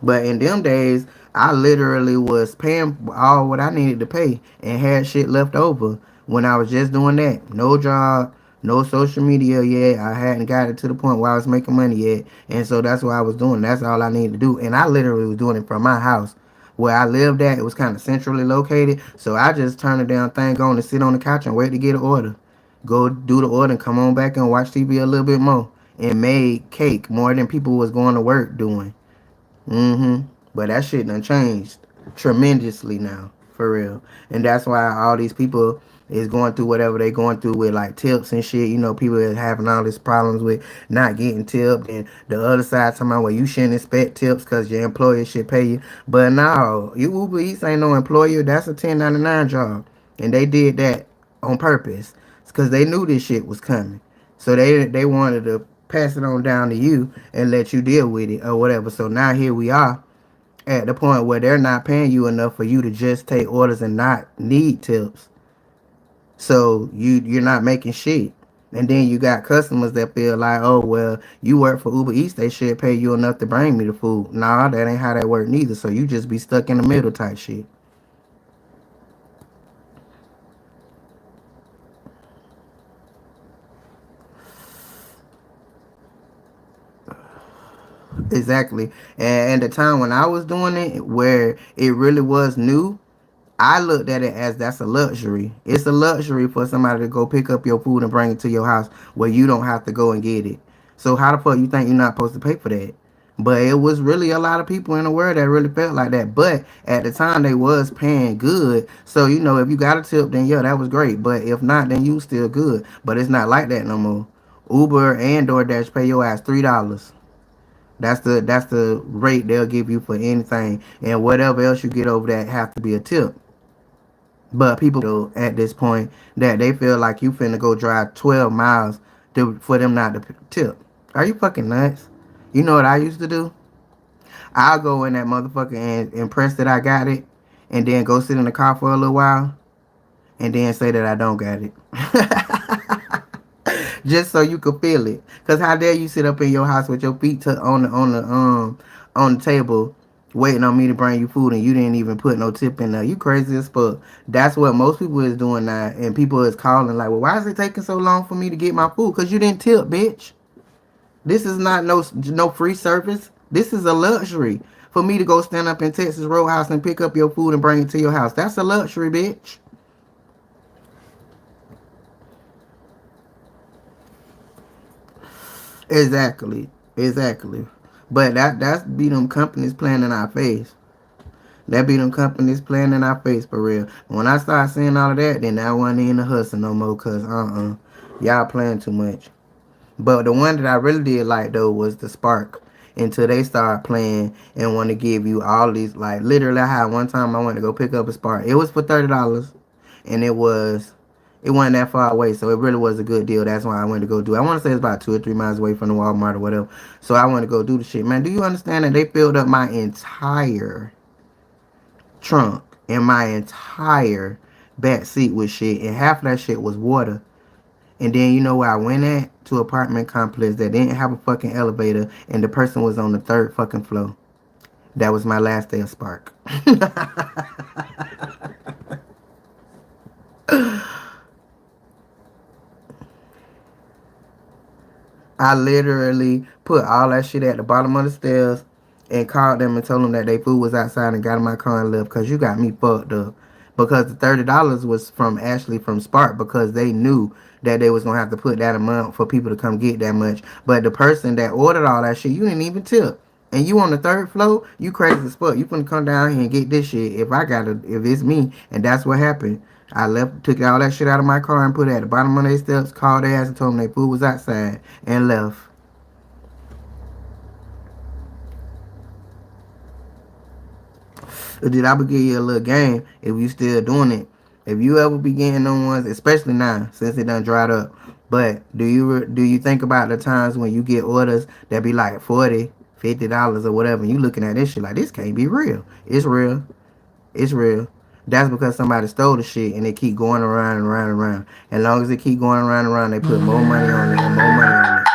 But in them days, I literally was paying all what I needed to pay and had shit left over when I was just doing that. No job, no social media yet. I hadn't got it to the point where I was making money yet. And so that's what I was doing. That's all I needed to do. And I literally was doing it from my house. Where I lived at, it was kind of centrally located. So I just turned the damn thing on and sit on the couch and wait to get an order. Go do the order and come on back and watch TV a little bit more. And made cake more than people was going to work doing. Mm-hmm. But that shit done changed tremendously now. for real. And that's why all these people is going through whatever they going through with like tips and shit. You know, people is having all these problems with not getting tipped, and the other side talking about, well, you shouldn't expect tips because your employer should pay you. But no, you Uber Eats ain't no employer. That's a 1099 job, and they did that on purpose because they knew this shit was coming. So they wanted to pass it on down to you and let you deal with it or whatever. So now here we are at the point where they're not paying you enough for you to just take orders and not need tips. So you're not making shit. And then you got customers that feel like, oh well, you work for Uber Eats, they should pay you enough to bring me the food. Nah, that ain't how that work neither. So you just be stuck in the middle type shit. Exactly. And the time when I was doing it, where it really was new, I looked at it as that's a luxury. It's a luxury for somebody to go pick up your food and bring it to your house where you don't have to go and get it. So how the fuck you think you're not supposed to pay for that? But it was really a lot of people in the world that really felt like that. But at the time they was paying good. So you know if you got a tip then yeah that was great. But if not then you still good. But it's not like that no more. Uber and DoorDash pay your ass $3. That's the rate they'll give you for anything. And whatever else you get over that have to be a tip. But people at this point that they feel like you finna go drive 12 miles for them not to tip. Are you fucking nuts? You know what I used to do? I'll go in that motherfucker and impress that I got it, and then go sit in the car for a little while, and then say that I don't got it. Just so you could feel it. Cause how dare you sit up in your house with your feet on the table, waiting on me to bring you food, and you didn't even put no tip in there. You crazy as fuck. That's what most people is doing now, and people is calling like, well, why is it taking so long for me to get my food? Cause you didn't tip, bitch. This is not no free service. This is a luxury for me to go stand up in Texas Roadhouse and pick up your food and bring it to your house. That's a luxury, bitch. Exactly. Exactly. But that's be them companies playing in our face. That be them companies playing in our face for real. When I start seeing all of that, then I wasn't in the hustle no more. Cause y'all playing too much. But the one that I really did like though was the Spark. Until they start playing and want to give you all these like literally I had one time I went to go pick up a Spark. It was for $30, and it wasn't that far away, so it really was a good deal. That's why I went to go do it. I want to say it's about 2 or 3 miles away from the Walmart or whatever. So I went to go do the shit. Man, do you understand that they filled up my entire trunk and my entire back seat with shit, and half of that shit was water. And then you know where I went at? To an apartment complex that didn't have a fucking elevator, and the person was on the third fucking floor. That was my last day of Spark. I literally put all that shit at the bottom of the stairs and called them and told them that their food was outside and got in my car and left because you got me fucked up. Because the $30 was from Spark because they knew that they was gonna have to put that amount for people to come get that much. But the person that ordered all that shit, you didn't even tip. And you on the third floor, you crazy as fuck. You finna come down here and get this shit if it's me. And that's what happened. I took all that shit out of my car and put it at the bottom of their steps, called their ass and told them their food was outside and left. Did I give you a little game if you still doing it? If you ever be getting them ones, especially now since it done dried up. But do you think about the times when you get orders that be like 40, $50 or whatever, and you looking at this shit like this can't be real. It's real. It's real. That's because somebody stole the shit and they keep going around and around and around. As long as they keep going around and around, they put more money on it and more money on it.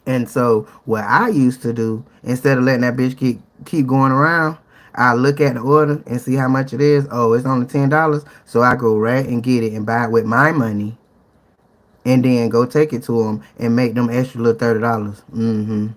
And so what I used to do, instead of letting that bitch keep going around, I look at the order and see how much it is. Oh, it's only $10. So I go right and get it and buy it with my money, and then go take it to them and make them extra little $30.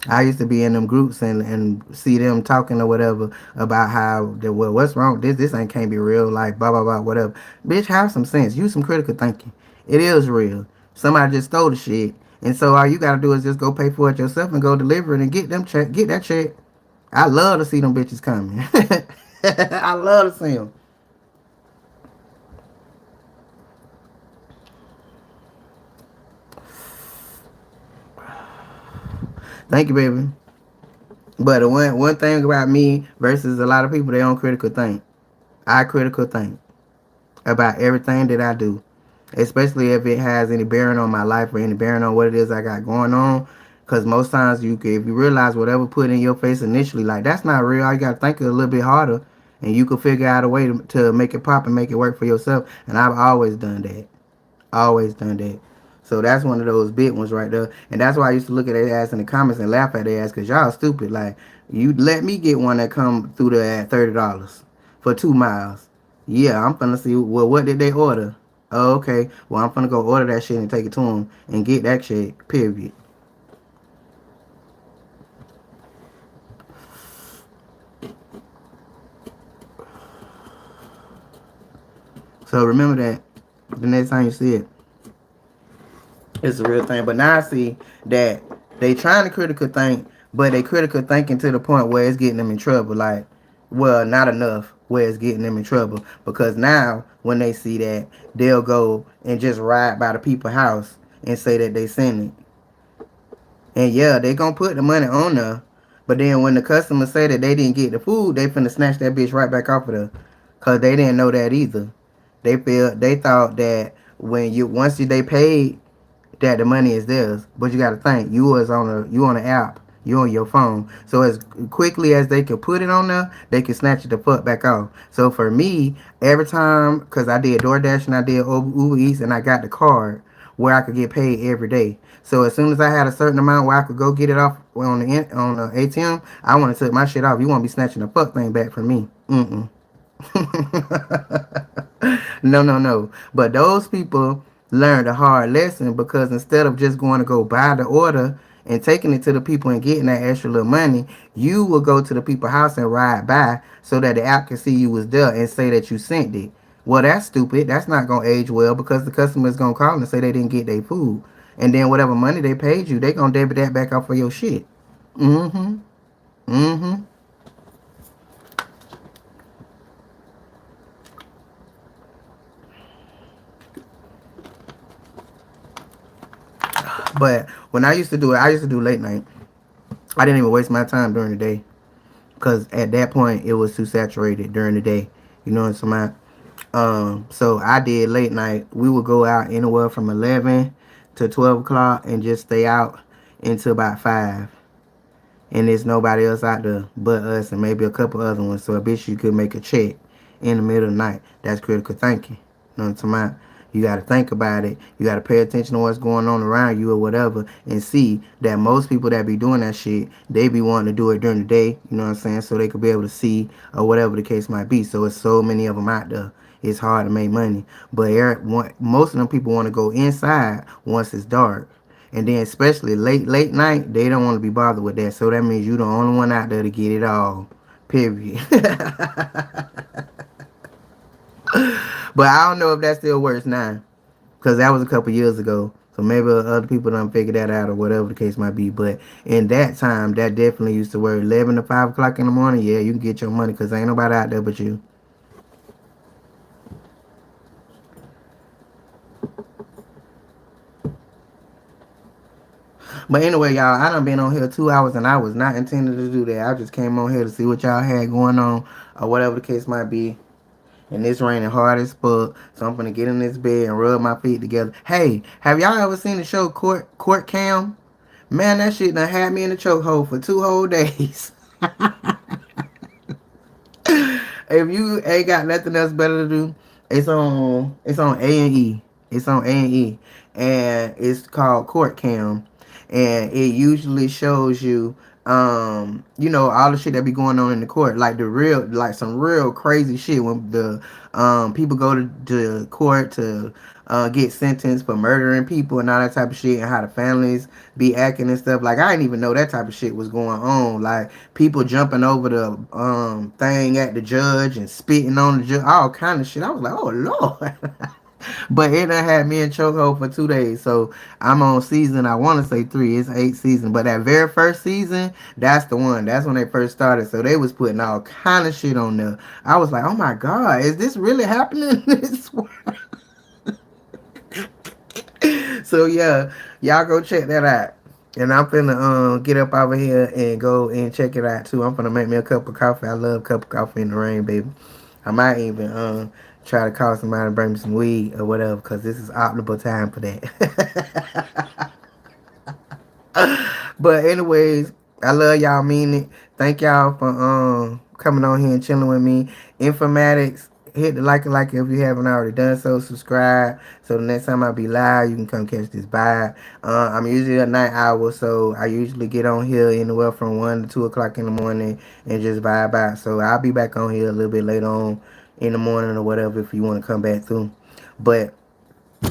I used to be in them groups and see them talking or whatever about how well what's wrong this ain't can't be real, like blah blah blah whatever. Bitch, have some sense. Use some critical thinking. It is real. Somebody just stole the shit, and so all you gotta do is just go pay for it yourself and go deliver it and get that check. I love to see them bitches coming. I love to see them. Thank you, baby. But the one thing about me versus a lot of people, they don't critical think. I critical think about everything that I do, especially if it has any bearing on my life or any bearing on what it is I got going on. Because most times you can, if you realize whatever put in your face initially, like that's not real, all you got to think a little bit harder, and you can figure out a way to make it pop and make it work for yourself. And I've always done that. Always done that. So that's one of those big ones right there. And that's why I used to look at their ass in the comments and laugh at their ass because y'all stupid. Like, you let me get one that come through there at $30 for 2 miles. Yeah, I'm finna see, well, what did they order? Oh, okay. Well, I'm finna go order that shit and take it to them and get that shit, period. So remember that the next time you see it. It's a real thing. But now I see that they trying to critical think, but they critical thinking to the point where it's getting them in trouble. Like, well, not enough where it's getting them in trouble. Because now when they see that, they'll go and just ride by the people's house and say that they sent it. And yeah, they gonna put the money on there. But then when the customers say that they didn't get the food, they finna snatch that bitch right back off of there. Cause they didn't know that either. They thought that when you once they paid that the money is theirs. But you got to think, you on the app, you on your phone. So as quickly as they can put it on there, they can snatch it the fuck back off. So for me, every time, cause I did DoorDash and I did Uber Eats and I got the card where I could get paid every day. So as soon as I had a certain amount where I could go get it off on the ATM, I want to take my shit off. You want to be snatching the fuck thing back from me? Mm-mm. No, no, no. But those people learned a hard lesson because instead of just going to go buy the order and taking it to the people and getting that extra little money, you will go to the people's house and ride by so that the app can see you was there and say that you sent it. Well, that's stupid. That's not gonna age well because the customer is gonna call and say they didn't get their food, and then whatever money they paid you, they gonna debit that back off for your shit. Mm-hmm. Mm-hmm. But when I used to do it, I used to do late night. I didn't even waste my time during the day because at that point it was too saturated during the day. You know what I'm saying? So I did late night. We would go out anywhere from 11 to 12 o'clock and just stay out until about 5. And there's nobody else out there but us and maybe a couple other ones. So I bet you could make a check in the middle of the night. That's critical thinking. You know what I'm talking about? You got to think about it. You got to pay attention to what's going on around you or whatever and see that most people that be doing that shit, they be wanting to do it during the day, you know what I'm saying, so they could be able to see or whatever the case might be. So it's so many of them out there. It's hard to make money. But most of them people want to go inside once it's dark. And then especially late night, they don't want to be bothered with that. So that means you the only one out there to get it all. Period. But I don't know if that still works now. Because that was a couple years ago. So maybe other people done figured that out or whatever the case might be. But in that time, that definitely used to work. 11 to 5 o'clock in the morning, yeah, you can get your money because ain't nobody out there but you. But anyway, y'all, I done been on here 2 hours and I was not intending to do that. I just came on here to see what y'all had going on or whatever the case might be. And it's raining hard as fuck, so I'm gonna get in this bed and rub my feet together. Hey, have y'all ever seen the show Court Cam? Man, that shit done had me in the chokehold for 2 whole days. If you ain't got nothing else better to do, it's on A&E. It's on A&E, and it's called Court Cam, and it usually shows you all the shit that be going on in the court, like some real crazy shit when the people go to court to get sentenced for murdering people and all that type of shit, and how the families be acting and stuff. Like I didn't even know that type of shit was going on. Like people jumping over the thing at the judge and spitting on the judge, all kind of shit. I was like, oh lord. But it done had me in chokehold for 2 days. So I'm on season, I want to say 3. It's 8 season. But that very first season, that's the one. That's when they first started. So they was putting all kind of shit on there. I was like, oh my God, is this really happening? This So yeah, y'all go check that out. And I'm finna get up over here and go and check it out too. I'm finna make me a cup of coffee. I love cup of coffee in the rain, baby. I might even try to call somebody to bring me some weed or whatever, because this is optimal time for that. But anyways, I love y'all, mean it. Thank y'all for coming on here and chilling with me. Informatics, hit the like if you haven't already done so. Subscribe so the next time I be live, you can come catch this vibe. I'm usually a night owl, so I usually get on here anywhere from 1 to 2 o'clock in the morning and just vibe out. So I'll be back on here a little bit later on in the morning or whatever if you want to come back through. But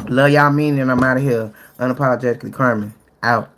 love y'all, mean it. I'm out of here. Unapologetically Carmen. Out.